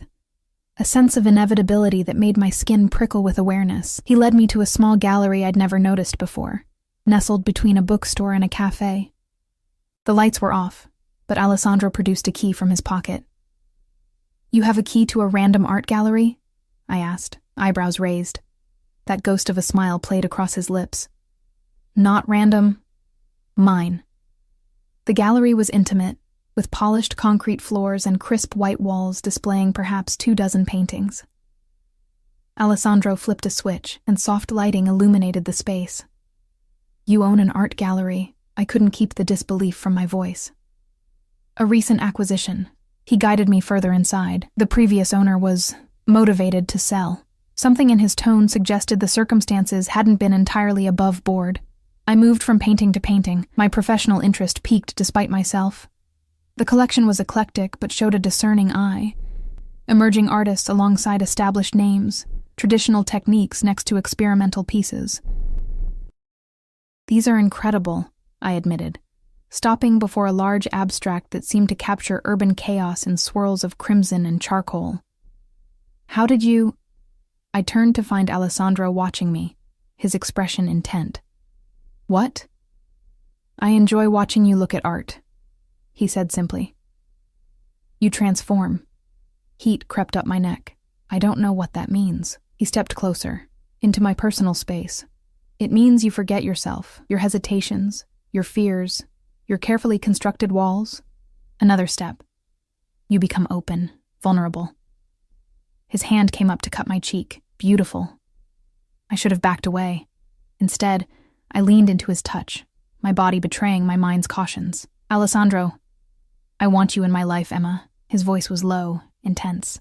a sense of inevitability that made my skin prickle with awareness. He led me to a small gallery I'd never noticed before, nestled between a bookstore and a cafe. The lights were off, but Alessandro produced a key from his pocket. You have a key to a random art gallery? I asked, eyebrows raised. That ghost of a smile played across his lips. Not random. Mine. The gallery was intimate, with polished concrete floors and crisp white walls displaying perhaps 24 paintings. Alessandro flipped a switch, and soft lighting illuminated the space. You own an art gallery. I couldn't keep the disbelief from my voice. A recent acquisition. He guided me further inside. The previous owner was motivated to sell. Something in his tone suggested the circumstances hadn't been entirely above board. I moved from painting to painting. My professional interest peaked despite myself. The collection was eclectic but showed a discerning eye. Emerging artists alongside established names, traditional techniques next to experimental pieces. These are incredible, I admitted, stopping before a large abstract that seemed to capture urban chaos in swirls of crimson and charcoal. How did you... I turned to find Alessandro watching me, his expression intent. What? I enjoy watching you look at art, he said simply. You transform. Heat crept up my neck. I don't know what that means. He stepped closer, into my personal space. It means you forget yourself, your hesitations, your fears, your carefully constructed walls. Another step. You become open, vulnerable. His hand came up to cut my cheek. Beautiful. I should have backed away. Instead, I leaned into his touch, my body betraying my mind's cautions. Alessandro, I want you in my life, Emma. His voice was low, intense.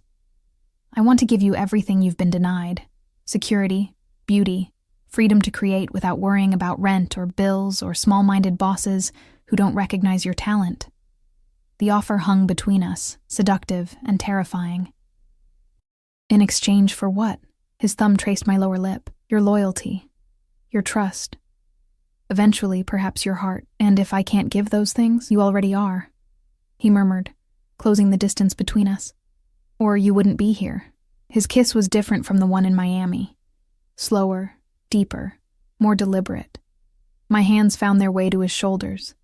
I want to give you everything you've been denied. Security, beauty, Freedom to create without worrying about rent or bills or small-minded bosses who don't recognize your talent. The offer hung between us, seductive and terrifying. In exchange for what? His thumb traced my lower lip. Your loyalty. Your trust. Eventually, perhaps your heart. And if I can't give those things, you already are, he murmured, closing the distance between us. Or you wouldn't be here. His kiss was different from the one in Miami. Slower, deeper, more deliberate. My hands found their way to his shoulders,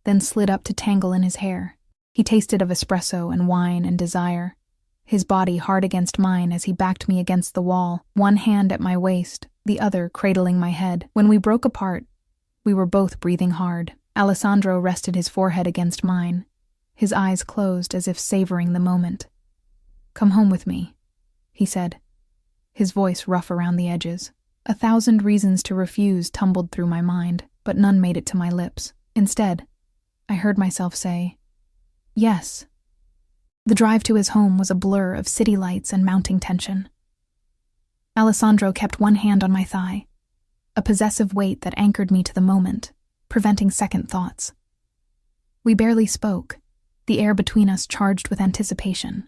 then slid up to tangle in his hair. He tasted of espresso and wine and desire, his body hard against mine as he backed me against the wall, one hand at my waist, the other cradling my head. When we broke apart, we were both breathing hard. Alessandro rested his forehead against mine, his eyes closed as if savoring the moment. "Come home with me," he said, his voice rough around the edges. 1,000 reasons to refuse tumbled through my mind, but none made it to my lips. Instead, I heard myself say, "Yes." The drive to his home was a blur of city lights and mounting tension. Alessandro kept one hand on my thigh, a possessive weight that anchored me to the moment, preventing second thoughts. We barely spoke, the air between us charged with anticipation.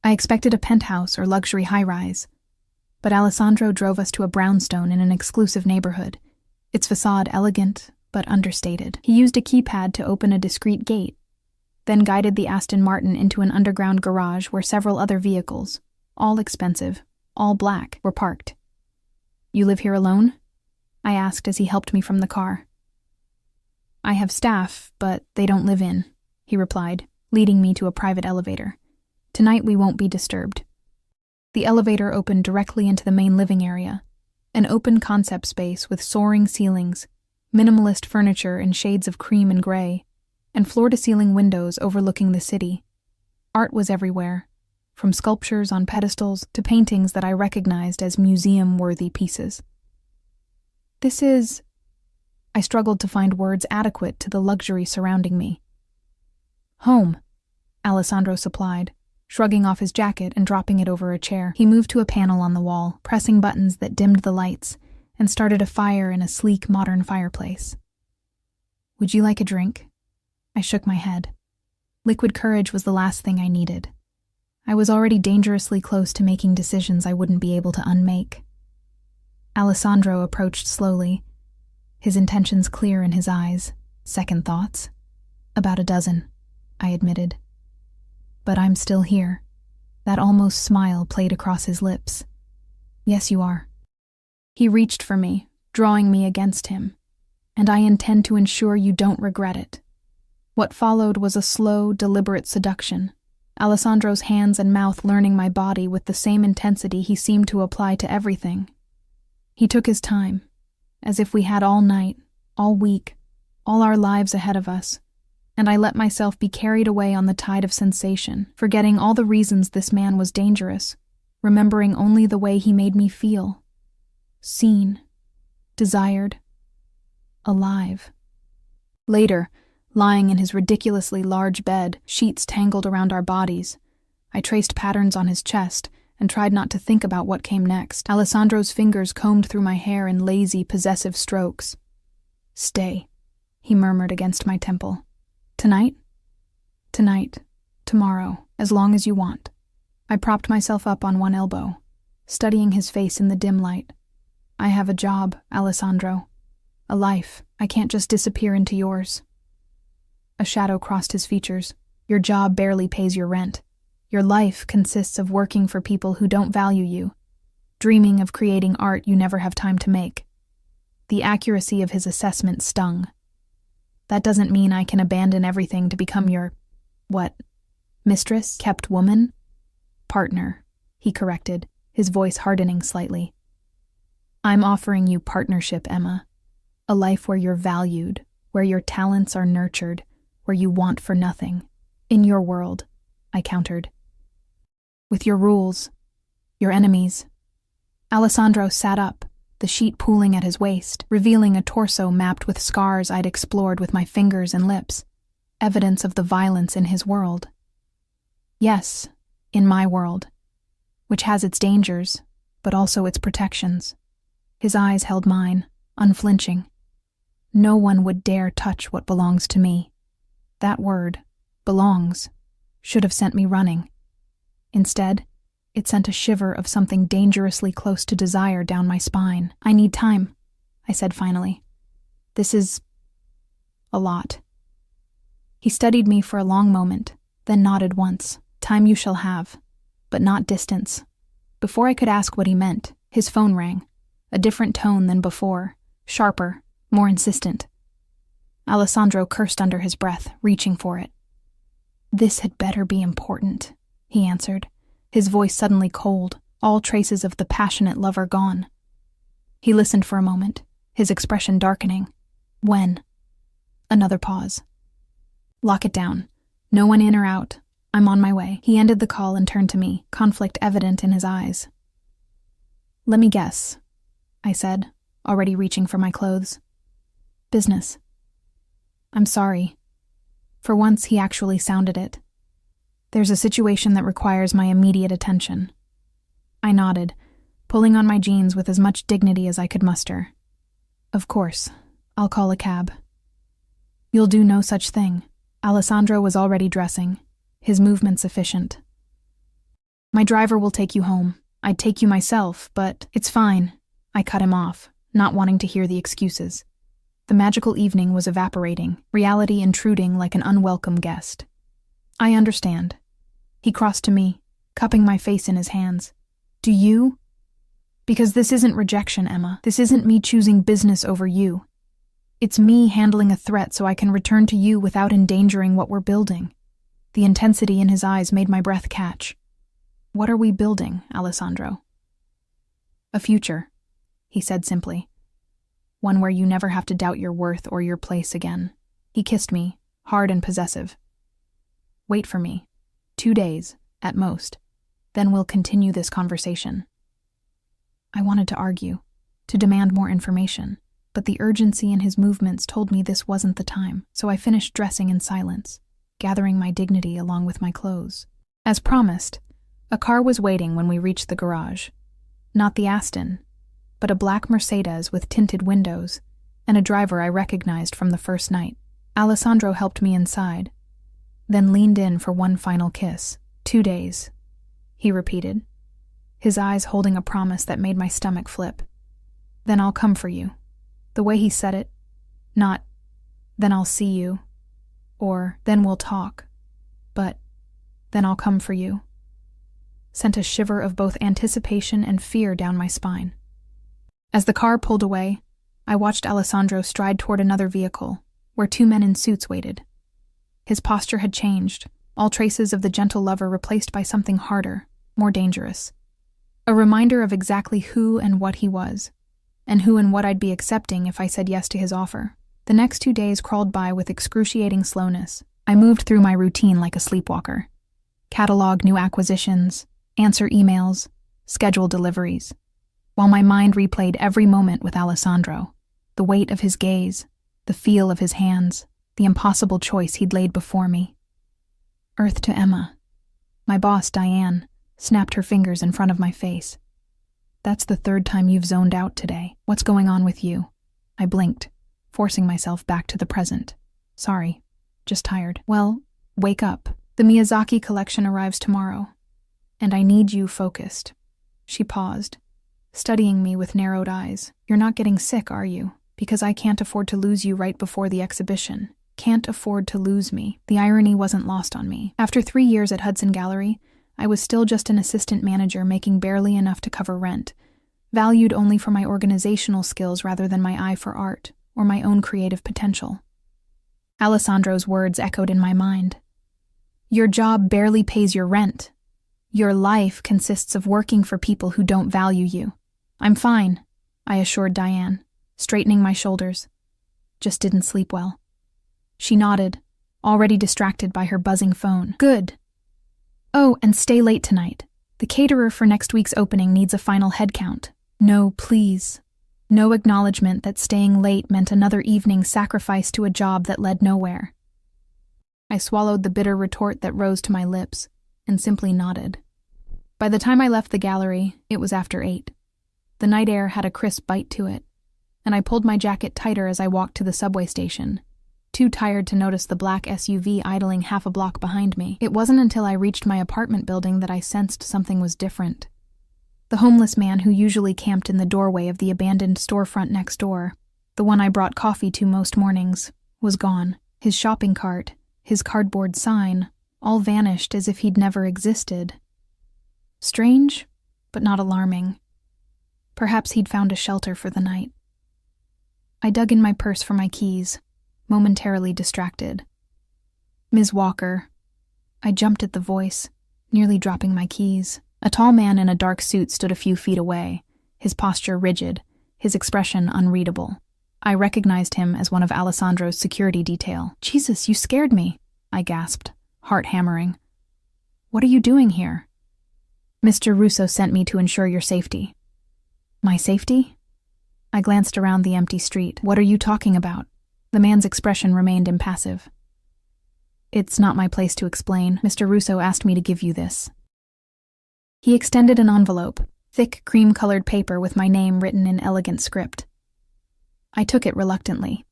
I expected a penthouse or luxury high-rise, but Alessandro drove us to a brownstone in an exclusive neighborhood, its facade elegant but understated. He used a keypad to open a discreet gate, then guided the Aston Martin into an underground garage where several other vehicles, all expensive, all black, were parked. "You live here alone?" I asked as he helped me from the car. "I have staff, but they don't live in," he replied, leading me to a private elevator. "Tonight we won't be disturbed." The elevator opened directly into the main living area, an open concept space with soaring ceilings, minimalist furniture in shades of cream and gray, and floor-to-ceiling windows overlooking the city. Art was everywhere, from sculptures on pedestals to paintings that I recognized as museum-worthy pieces. "This is..." I struggled to find words adequate to the luxury surrounding me. "Home," Alessandro supplied, shrugging off his jacket and dropping it over a chair. He moved to a panel on the wall, pressing buttons that dimmed the lights, and started a fire in a sleek, modern fireplace. "Would you like a drink?" I shook my head. Liquid courage was the last thing I needed. I was already dangerously close to making decisions I wouldn't be able to unmake. Alessandro approached slowly, his intentions clear in his eyes. "Second thoughts?" "About a dozen," I admitted. "But I'm still here." That almost smile played across his lips. "Yes, you are." He reached for me, drawing me against him. "And I intend to ensure you don't regret it." What followed was a slow, deliberate seduction, Alessandro's hands and mouth learning my body with the same intensity he seemed to apply to everything. He took his time, as if we had all night, all week, all our lives ahead of us, and I let myself be carried away on the tide of sensation, forgetting all the reasons this man was dangerous, remembering only the way he made me feel. Seen, desired, alive. Later, lying in his ridiculously large bed, sheets tangled around our bodies, I traced patterns on his chest and tried not to think about what came next. Alessandro's fingers combed through my hair in lazy, possessive strokes. "Stay," he murmured against my temple. "Tonight?" "Tonight. Tomorrow. As long as you want." I propped myself up on one elbow, studying his face in the dim light. "I have a job, Alessandro. A life. I can't just disappear into yours." A shadow crossed his features. "Your job barely pays your rent. Your life consists of working for people who don't value you, dreaming of creating art you never have time to make." The accuracy of his assessment stung. "That doesn't mean I can abandon everything to become your, what, mistress, kept woman?" "Partner," he corrected, his voice hardening slightly. "I'm offering you partnership, Emma. A life where you're valued, where your talents are nurtured, where you want for nothing. In your world," I countered. "With your rules, your enemies." Alessandro sat up, the sheet pooling at his waist, revealing a torso mapped with scars I'd explored with my fingers and lips, evidence of the violence in his world. "Yes, in my world, which has its dangers, but also its protections." His eyes held mine, unflinching. No one would dare touch what belongs to me. That word, belongs, should have sent me running. Instead, it sent a shiver of something dangerously close to desire down my spine. I need time, I said finally. This is a lot. He studied me for a long moment, then nodded once. Time you shall have, but not distance. Before I could ask what he meant, his phone rang, a different tone than before, sharper, more insistent. Alessandro cursed under his breath, reaching for it. This had better be important, he answered, his voice suddenly cold, all traces of the passionate lover gone. He listened for a moment, his expression darkening. When? Another pause. Lock it down. No one in or out. I'm on my way. He ended the call and turned to me, conflict evident in his eyes. Let me guess, I said, already reaching for my clothes. Business. I'm sorry. For once, he actually sounded it. There's a situation that requires my immediate attention. I nodded, pulling on my jeans with as much dignity as I could muster. Of course, I'll call a cab. You'll do no such thing. Alessandro was already dressing, his movements efficient. My driver will take you home. I'd take you myself, but it's fine. I cut him off, not wanting to hear the excuses. The magical evening was evaporating, reality intruding like an unwelcome guest. I understand. He crossed to me, cupping my face in his hands. Do you? Because this isn't rejection, Emma. This isn't me choosing business over you. It's me handling a threat so I can return to you without endangering what we're building. The intensity in his eyes made my breath catch. What are we building, Alessandro? A future, he said simply. One where you never have to doubt your worth or your place again. He kissed me, hard and possessive. Wait for me. 2 days, at most. Then we'll continue this conversation. I wanted to argue, to demand more information, but the urgency in his movements told me this wasn't the time, so I finished dressing in silence, gathering my dignity along with my clothes. As promised, a car was waiting when we reached the garage. Not the Aston, but a black Mercedes with tinted windows, and a driver I recognized from the first night. Alessandro helped me inside, then leaned in for one final kiss. 2 days, he repeated, his eyes holding a promise that made my stomach flip. Then I'll come for you. The way he said it, not, then I'll see you, or then we'll talk, but then I'll come for you, sent a shiver of both anticipation and fear down my spine. As the car pulled away, I watched Alessandro stride toward another vehicle, where 2 men in suits waited. His posture had changed, all traces of the gentle lover replaced by something harder, more dangerous. A reminder of exactly who and what he was, and who and what I'd be accepting if I said yes to his offer. The next 2 days crawled by with excruciating slowness. I moved through my routine like a sleepwalker. Catalog new acquisitions, answer emails, schedule deliveries, while my mind replayed every moment with Alessandro, the weight of his gaze, the feel of his hands, the impossible choice he'd laid before me. Earth to Emma. My boss, Diane, snapped her fingers in front of my face. That's the 3rd time you've zoned out today. What's going on with you? I blinked, forcing myself back to the present. Sorry, just tired. Well, wake up. The Miyazaki collection arrives tomorrow, and I need you focused. She paused, studying me with narrowed eyes. You're not getting sick, are you? Because I can't afford to lose you right before the exhibition. Can't afford to lose me. The irony wasn't lost on me. After 3 years at Hudson Gallery, I was still just an assistant manager making barely enough to cover rent, valued only for my organizational skills rather than my eye for art or my own creative potential. Alessandro's words echoed in my mind. Your job barely pays your rent. Your life consists of working for people who don't value you. I'm fine, I assured Diane, straightening my shoulders. Just didn't sleep well. She nodded, already distracted by her buzzing phone. Good. Oh, and stay late tonight. The caterer for next week's opening needs a final head count. No, please. No acknowledgement that staying late meant another evening sacrificed to a job that led nowhere. I swallowed the bitter retort that rose to my lips and simply nodded. By the time I left the gallery, it was after 8. The night air had a crisp bite to it, and I pulled my jacket tighter as I walked to the subway station, too tired to notice the black SUV idling half a block behind me. It wasn't until I reached my apartment building that I sensed something was different. The homeless man who usually camped in the doorway of the abandoned storefront next door, the one I brought coffee to most mornings, was gone. His shopping cart, his cardboard sign, all vanished as if he'd never existed. Strange, but not alarming. Perhaps he'd found a shelter for the night. I dug in my purse for my keys, momentarily distracted. Ms. Walker. I jumped at the voice, nearly dropping my keys. A tall man in a dark suit stood a few feet away, his posture rigid, his expression unreadable. I recognized him as one of Alessandro's security detail. "Jesus, you scared me," I gasped, heart hammering. "What are you doing here?" "Mr. Russo sent me to ensure your safety." "My safety?" I glanced around the empty street. "What are you talking about?" The man's expression remained impassive. "It's not my place to explain. Mr. Russo asked me to give you this." He extended an envelope, thick cream-colored paper with my name written in elegant script. I took it reluctantly.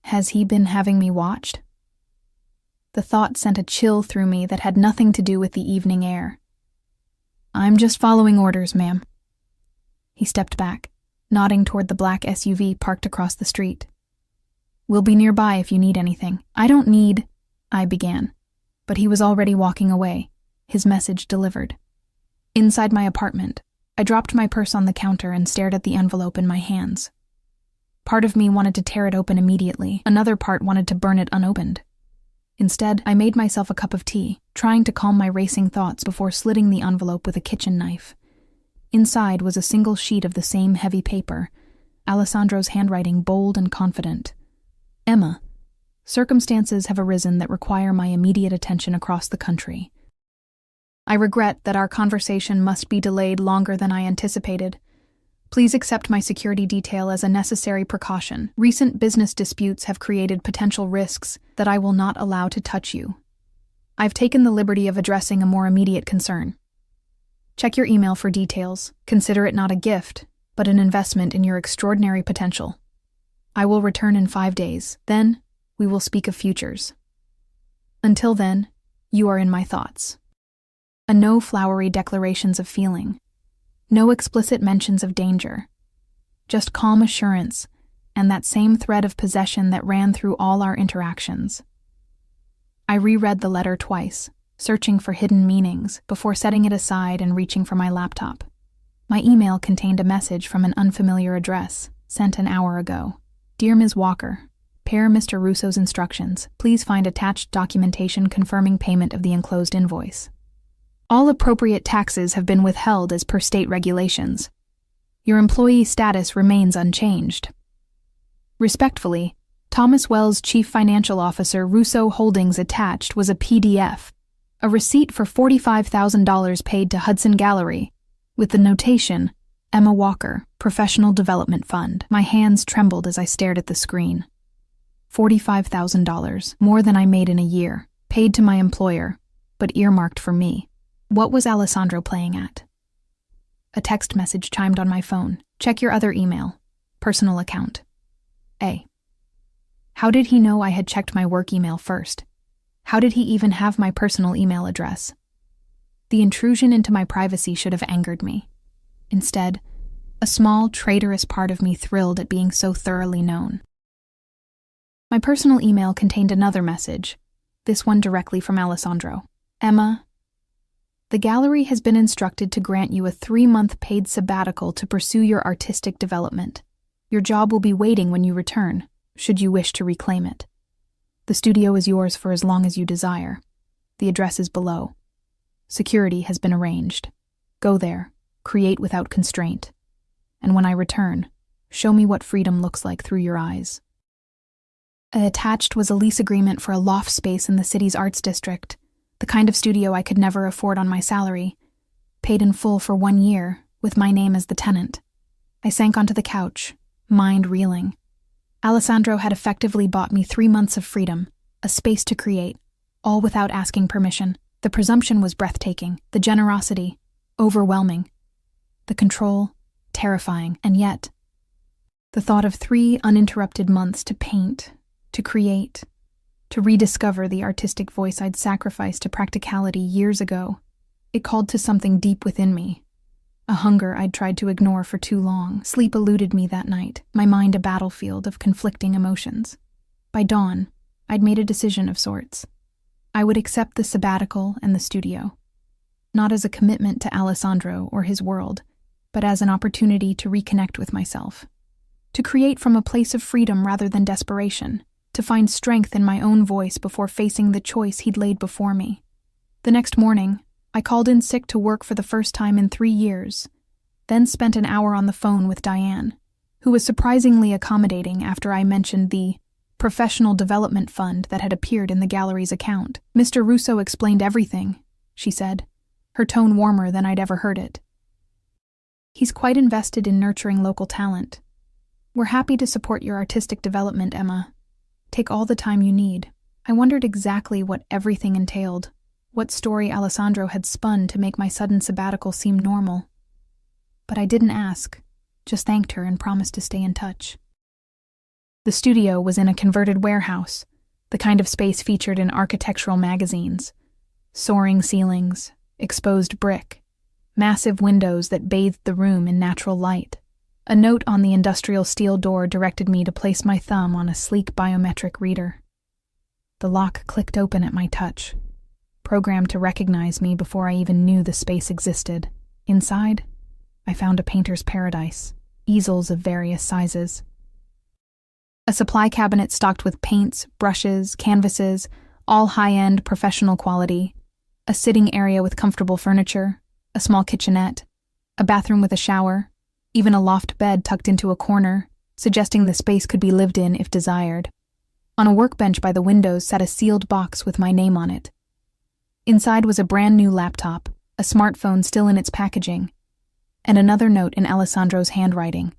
Has he been having me watched? The thought sent a chill through me that had nothing to do with the evening air. "I'm just following orders, ma'am." He stepped back, nodding toward the black SUV parked across the street. "We'll be nearby if you need anything." "I don't need," I began, but he was already walking away, his message delivered. Inside my apartment, I dropped my purse on the counter and stared at the envelope in my hands. Part of me wanted to tear it open immediately, another part wanted to burn it unopened. Instead, I made myself a cup of tea, trying to calm my racing thoughts before slitting the envelope with a kitchen knife. Inside was a single sheet of the same heavy paper, Alessandro's handwriting bold and confident. "Emma, circumstances have arisen that require my immediate attention across the country. I regret that our conversation must be delayed longer than I anticipated. Please accept my security detail as a necessary precaution. Recent business disputes have created potential risks that I will not allow to touch you. I've taken the liberty of addressing a more immediate concern. Check your email for details. Consider it not a gift, but an investment in your extraordinary potential. I will return in 5 days. Then, we will speak of futures. Until then, you are in my thoughts." No flowery declarations of feeling. No explicit mentions of danger. Just calm assurance and that same thread of possession that ran through all our interactions. I reread the letter twice, searching for hidden meanings before setting it aside and reaching for my laptop. My email contained a message from an unfamiliar address, sent an hour ago. "Dear Ms. Walker, per Mr. Russo's instructions, please find attached documentation confirming payment of the enclosed invoice. All appropriate taxes have been withheld as per state regulations. Your employee status remains unchanged. Respectfully, Thomas Wells, Chief Financial Officer, Russo Holdings. Attached was a PDF, a receipt for $45,000 paid to Hudson Gallery, with the notation, Emma Walker, Professional Development Fund." My hands trembled as I stared at the screen. $45,000, more than I made in a year, paid to my employer, but earmarked for me. What was Alessandro playing at? A text message chimed on my phone. "Check your other email. Personal account. A." How did he know I had checked my work email first? How did he even have my personal email address? The intrusion into my privacy should have angered me. Instead, a small, traitorous part of me thrilled at being so thoroughly known. My personal email contained another message, this one directly from Alessandro. "Emma, the gallery has been instructed to grant you a 3-month paid sabbatical to pursue your artistic development. Your job will be waiting when you return, should you wish to reclaim it. The studio is yours for as long as you desire. The address is below. Security has been arranged. Go there, create without constraint. And when I return, show me what freedom looks like through your eyes." Attached was a lease agreement for a loft space in the city's arts district, the kind of studio I could never afford on my salary, paid in full for 1 year, with my name as the tenant. I sank onto the couch, mind reeling. Alessandro had effectively bought me 3 months of freedom, a space to create, all without asking permission. The presumption was breathtaking, the generosity, overwhelming. The control, terrifying, and yet, the thought of 3 uninterrupted months to paint, to create, to rediscover the artistic voice I'd sacrificed to practicality years ago, it called to something deep within me, a hunger I'd tried to ignore for too long. Sleep eluded me that night, my mind a battlefield of conflicting emotions. By dawn, I'd made a decision of sorts. I would accept the sabbatical and the studio, not as a commitment to Alessandro or his world, but as an opportunity to reconnect with myself, to create from a place of freedom rather than desperation, to find strength in my own voice before facing the choice he'd laid before me. The next morning, I called in sick to work for the first time in 3 years, then spent an hour on the phone with Diane, who was surprisingly accommodating after I mentioned the professional development fund that had appeared in the gallery's account. "Mr. Russo explained everything," she said, her tone warmer than I'd ever heard it. "He's quite invested in nurturing local talent. We're happy to support your artistic development, Emma. Take all the time you need." I wondered exactly what everything entailed, what story Alessandro had spun to make my sudden sabbatical seem normal. But I didn't ask, just thanked her and promised to stay in touch. The studio was in a converted warehouse, the kind of space featured in architectural magazines. Soaring ceilings, exposed brick, massive windows that bathed the room in natural light. A note on the industrial steel door directed me to place my thumb on a sleek biometric reader. The lock clicked open at my touch, programmed to recognize me before I even knew the space existed. Inside, I found a painter's paradise, easels of various sizes. A supply cabinet stocked with paints, brushes, canvases, all high-end professional quality, a sitting area with comfortable furniture, a small kitchenette, a bathroom with a shower, even a loft bed tucked into a corner, suggesting the space could be lived in if desired. On a workbench by the windows sat a sealed box with my name on it. Inside was a brand new laptop, a smartphone still in its packaging, and another note in Alessandro's handwriting.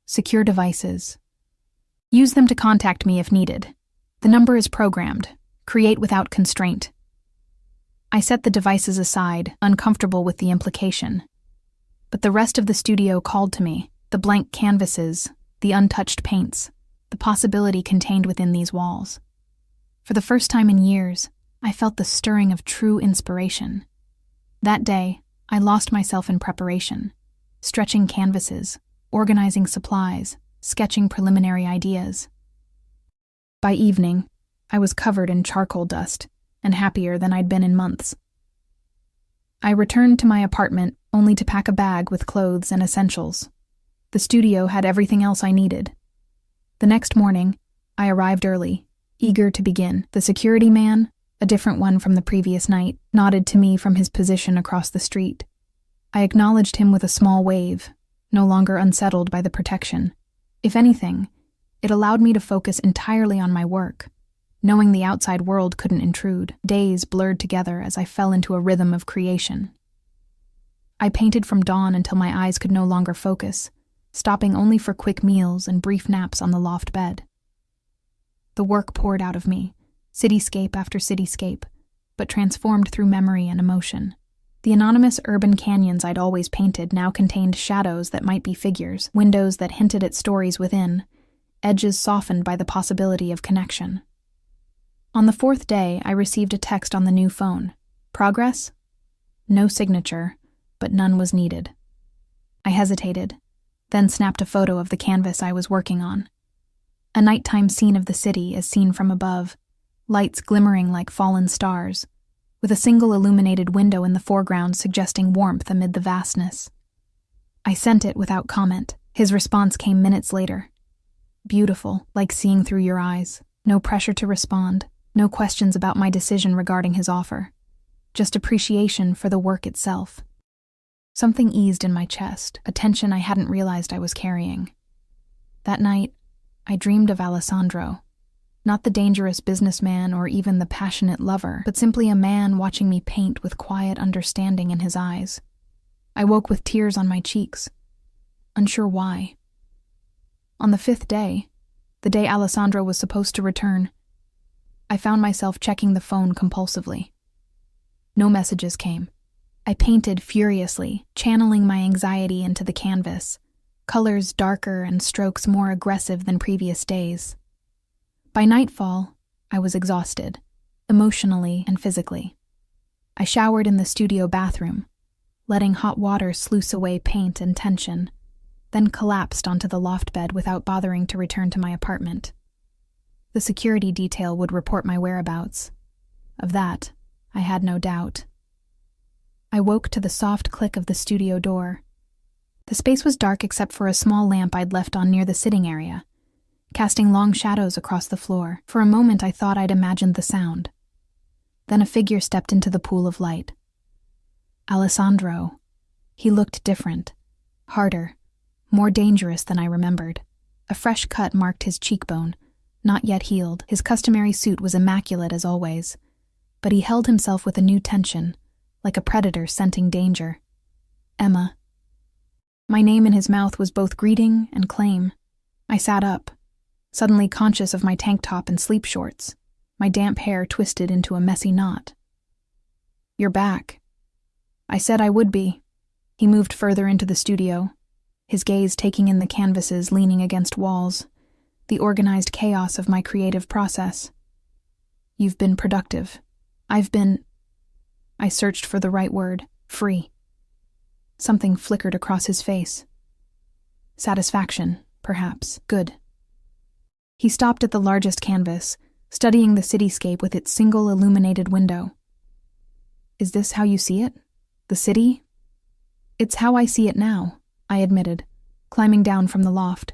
"Secure devices. Use them to contact me if needed. The number is programmed. Create without constraint." I set the devices aside, uncomfortable with the implication. But the rest of the studio called to me, the blank canvases, the untouched paints, the possibility contained within these walls. For the first time in years, I felt the stirring of true inspiration. That day, I lost myself in preparation, stretching canvases, organizing supplies, sketching preliminary ideas. By evening, I was covered in charcoal dust and happier than I'd been in months. I returned to my apartment only to pack a bag with clothes and essentials. The studio had everything else I needed. The next morning, I arrived early, eager to begin. The security man, a different one from the previous night, nodded to me from his position across the street. I acknowledged him with a small wave, no longer unsettled by the protection. If anything, it allowed me to focus entirely on my work, knowing the outside world couldn't intrude. Days blurred together as I fell into a rhythm of creation. I painted from dawn until my eyes could no longer focus, stopping only for quick meals and brief naps on the loft bed. The work poured out of me, cityscape after cityscape, but transformed through memory and emotion. The anonymous urban canyons I'd always painted now contained shadows that might be figures, windows that hinted at stories within, edges softened by the possibility of connection. On the 4th day, I received a text on the new phone. Progress? No signature, but none was needed. I hesitated, then snapped a photo of the canvas I was working on. A nighttime scene of the city as seen from above, lights glimmering like fallen stars, with a single illuminated window in the foreground suggesting warmth amid the vastness. I sent it without comment. His response came minutes later. Beautiful, like seeing through your eyes. No pressure to respond, no questions about my decision regarding his offer. Just appreciation for the work itself. Something eased in my chest, a tension I hadn't realized I was carrying. That night, I dreamed of Alessandro. Not the dangerous businessman or even the passionate lover, but simply a man watching me paint with quiet understanding in his eyes. I woke with tears on my cheeks, unsure why. On the 5th day, the day Alessandro was supposed to return, I found myself checking the phone compulsively. No messages came, I painted furiously, channeling my anxiety into the canvas, colors darker and strokes more aggressive than previous days. By nightfall, I was exhausted, emotionally and physically. I showered in the studio bathroom, letting hot water sluice away paint and tension, then collapsed onto the loft bed without bothering to return to my apartment. The security detail would report my whereabouts. Of that, I had no doubt. I woke to the soft click of the studio door. The space was dark except for a small lamp I'd left on near the sitting area, casting long shadows across the floor. For a moment I thought I'd imagined the sound. Then a figure stepped into the pool of light. Alessandro. He looked different, harder, more dangerous than I remembered. A fresh cut marked his cheekbone, not yet healed. His customary suit was immaculate as always, but he held himself with a new tension, like a predator scenting danger. Emma. My name in his mouth was both greeting and claim. I sat up, suddenly conscious of my tank top and sleep shorts, my damp hair twisted into a messy knot. You're back. I said I would be. He moved further into the studio, his gaze taking in the canvases leaning against walls, the organized chaos of my creative process. You've been productive. I searched for the right word, free. Something flickered across his face. Satisfaction, perhaps. Good. He stopped at the largest canvas, studying the cityscape with its single illuminated window. Is this how you see it? The city? It's how I see it now, I admitted, climbing down from the loft.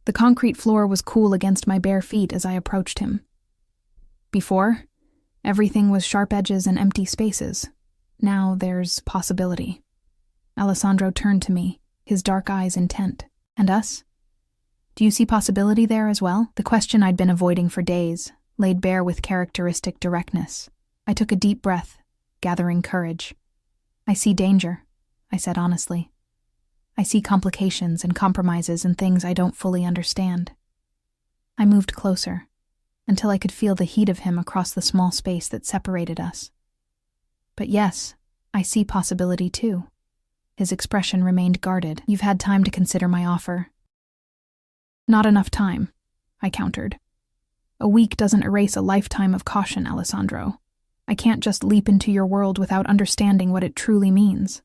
The concrete floor was cool against my bare feet as I approached him. Before, everything was sharp edges and empty spaces. Now there's possibility. Alessandro turned to me, his dark eyes intent. And us? Do you see possibility there as well? The question I'd been avoiding for days, laid bare with characteristic directness. I took a deep breath, gathering courage. I see danger, I said honestly. I see complications and compromises and things I don't fully understand. I moved closer, until I could feel the heat of him across the small space that separated us. But yes, I see possibility too. His expression remained guarded. You've had time to consider my offer. Not enough time, I countered. A week doesn't erase a lifetime of caution, Alessandro. I can't just leap into your world without understanding what it truly means.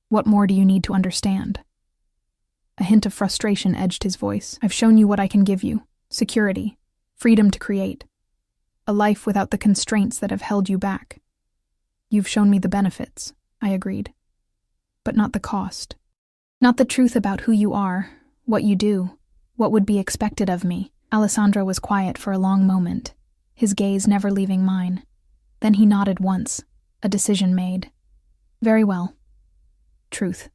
What more do you need to understand? A hint of frustration edged his voice. I've shown you what I can give you. Security. Freedom to create. A life without the constraints that have held you back. You've shown me the benefits, I agreed. But not the cost. Not the truth about who you are, what you do, what would be expected of me. Alessandro was quiet for a long moment, his gaze never leaving mine. Then he nodded once, a decision made. Very well. Truth.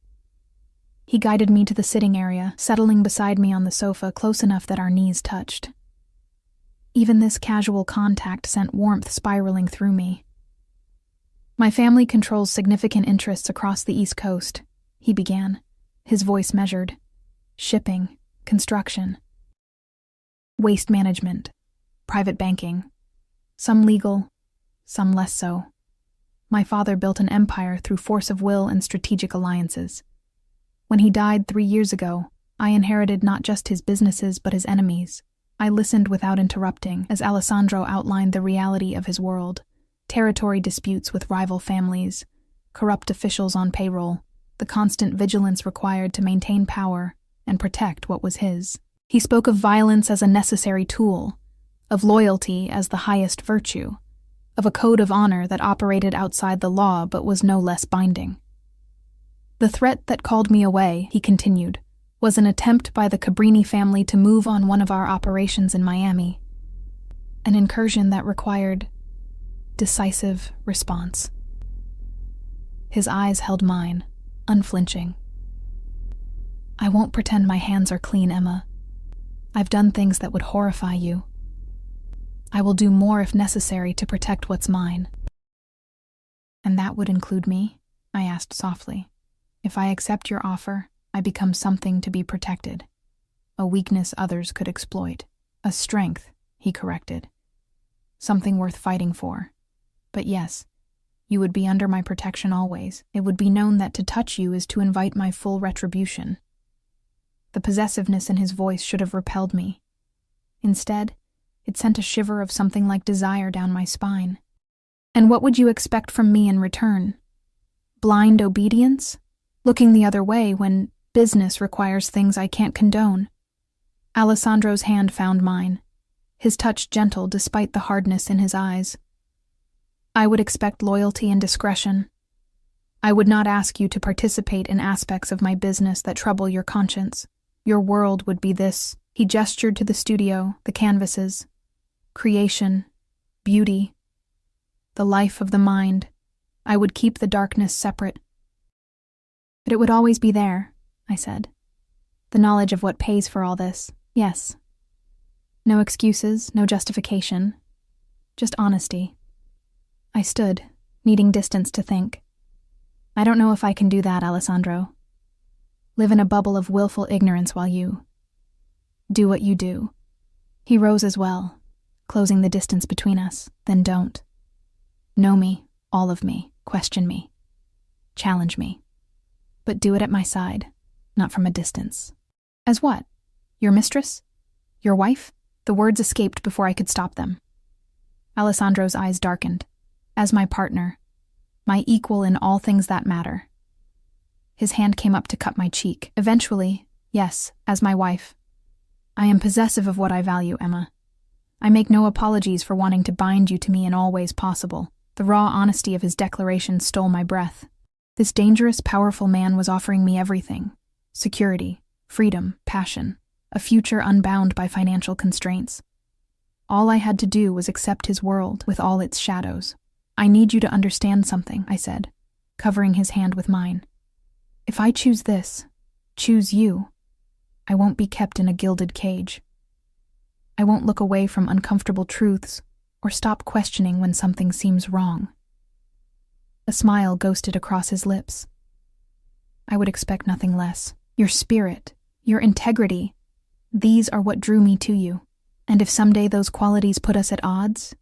He guided me to the sitting area, settling beside me on the sofa close enough that our knees touched. Even this casual contact sent warmth spiraling through me. My family controls significant interests across the East Coast, he began, his voice measured. Shipping, construction, waste management, private banking. Some legal, some less so. My father built an empire through force of will and strategic alliances. When he died 3 years ago, I inherited not just his businesses but his enemies. I listened without interrupting as Alessandro outlined the reality of his world. Territory disputes with rival families, corrupt officials on payroll, the constant vigilance required to maintain power and protect what was his. He spoke of violence as a necessary tool, of loyalty as the highest virtue, of a code of honor that operated outside the law but was no less binding. The threat that called me away, he continued, was an attempt by the Cabrini family to move on one of our operations in Miami. An incursion that required decisive response. His eyes held mine, unflinching. I won't pretend my hands are clean, Emma. I've done things that would horrify you. I will do more if necessary to protect what's mine. And that would include me? I asked softly. If I accept your offer, I become something to be protected. A weakness others could exploit. A strength, he corrected. Something worth fighting for. But yes, You would be under my protection always. It would be known that to touch you is to invite my full retribution. The possessiveness in his voice should have repelled me. Instead, it sent a shiver of something like desire down my spine. And what would you expect from me in return? Blind obedience? Looking the other way when business requires things I can't condone? Alessandro's hand found mine, his touch gentle despite the hardness in his eyes. I would expect loyalty and discretion. I would not ask you to participate in aspects of my business that trouble your conscience. Your world would be this. He gestured to the studio, the canvases. Creation, beauty, the life of the mind. I would keep the darkness separate. But it would always be there, I said. The knowledge of what pays for all this, yes. No excuses, no justification. Just honesty. I stood, needing distance to think. I don't know if I can do that, Alessandro. Live in a bubble of willful ignorance while you do what you do. He rose as well, closing the distance between us. Then don't. Know me, all of me, question me, challenge me. But do it at my side, not from a distance. As what? Your mistress? Your wife? The words escaped before I could stop them. Alessandro's eyes darkened. As my partner, my equal in all things that matter. His hand came up to cut my cheek. Eventually, yes, as my wife. I am possessive of what I value, Emma. I make no apologies for wanting to bind you to me in all ways possible. The raw honesty of his declaration stole my breath. This dangerous, powerful man was offering me everything. Security, freedom, passion, a future unbound by financial constraints. All I had to do was accept his world with all its shadows. I need you to understand something, I said, covering his hand with mine. If I choose this, choose you, I won't be kept in a gilded cage. I won't look away from uncomfortable truths or stop questioning when something seems wrong. A smile ghosted across his lips. I would expect nothing less. Your spirit, your integrity, these are what drew me to you. And if someday those qualities put us at odds,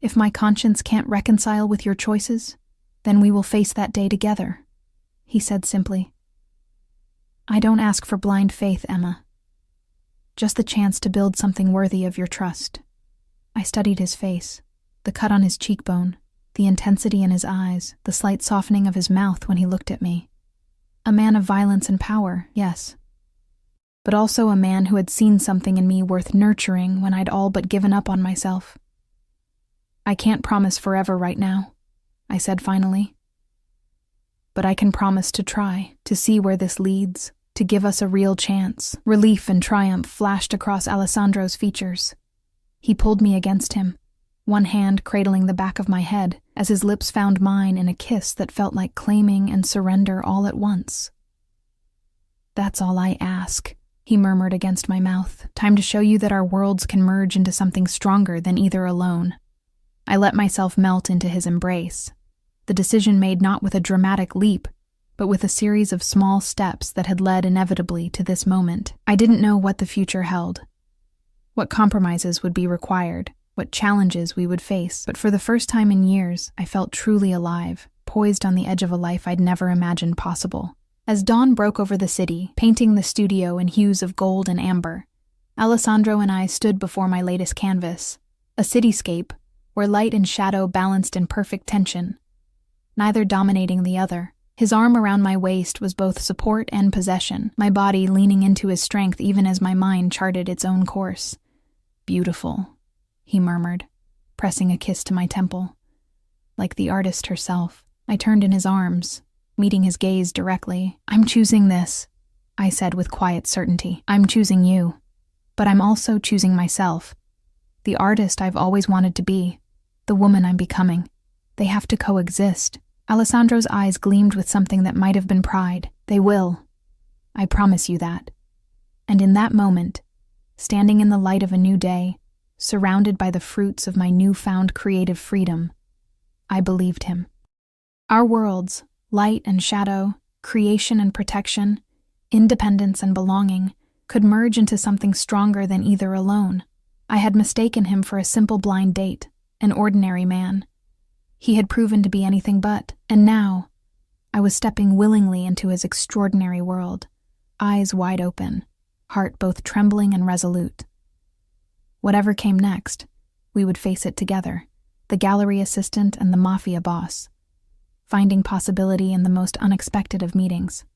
if my conscience can't reconcile with your choices, then we will face that day together, he said simply. I don't ask for blind faith, Emma. Just the chance to build something worthy of your trust. I studied his face, the cut on his cheekbone, the intensity in his eyes, the slight softening of his mouth when he looked at me. A man of violence and power, yes. But also a man who had seen something in me worth nurturing when I'd all but given up on myself. I can't promise forever right now, I said finally. But I can promise to try, to see where this leads, to give us a real chance. Relief and triumph flashed across Alessandro's features. He pulled me against him, one hand cradling the back of my head as his lips found mine in a kiss that felt like claiming and surrender all at once. That's all I ask, he murmured against my mouth. Time to show you that our worlds can merge into something stronger than either alone. I let myself melt into his embrace, the decision made not with a dramatic leap, but with a series of small steps that had led inevitably to this moment. I didn't know what the future held, what compromises would be required, what challenges we would face, but for the first time in years, I felt truly alive, poised on the edge of a life I'd never imagined possible. As dawn broke over the city, painting the studio in hues of gold and amber, Alessandro and I stood before my latest canvas, a cityscape where light and shadow balanced in perfect tension, neither dominating the other. His arm around my waist was both support and possession, my body leaning into his strength even as my mind charted its own course. Beautiful, he murmured, pressing a kiss to my temple. Like the artist herself, I turned in his arms, meeting his gaze directly. I'm choosing this, I said with quiet certainty. I'm choosing you, but I'm also choosing myself. The artist I've always wanted to be, the woman I'm becoming. They have to coexist. Alessandro's eyes gleamed with something that might have been pride. They will. I promise you that. And in that moment, standing in the light of a new day, surrounded by the fruits of my newfound creative freedom, I believed him. Our worlds, light and shadow, creation and protection, independence and belonging, could merge into something stronger than either alone. I had mistaken him for a simple blind date, an ordinary man. He had proven to be anything but, and now I was stepping willingly into his extraordinary world, eyes wide open, heart both trembling and resolute. Whatever came next, we would face it together, the gallery assistant and the Mafia boss, finding possibility in the most unexpected of meetings.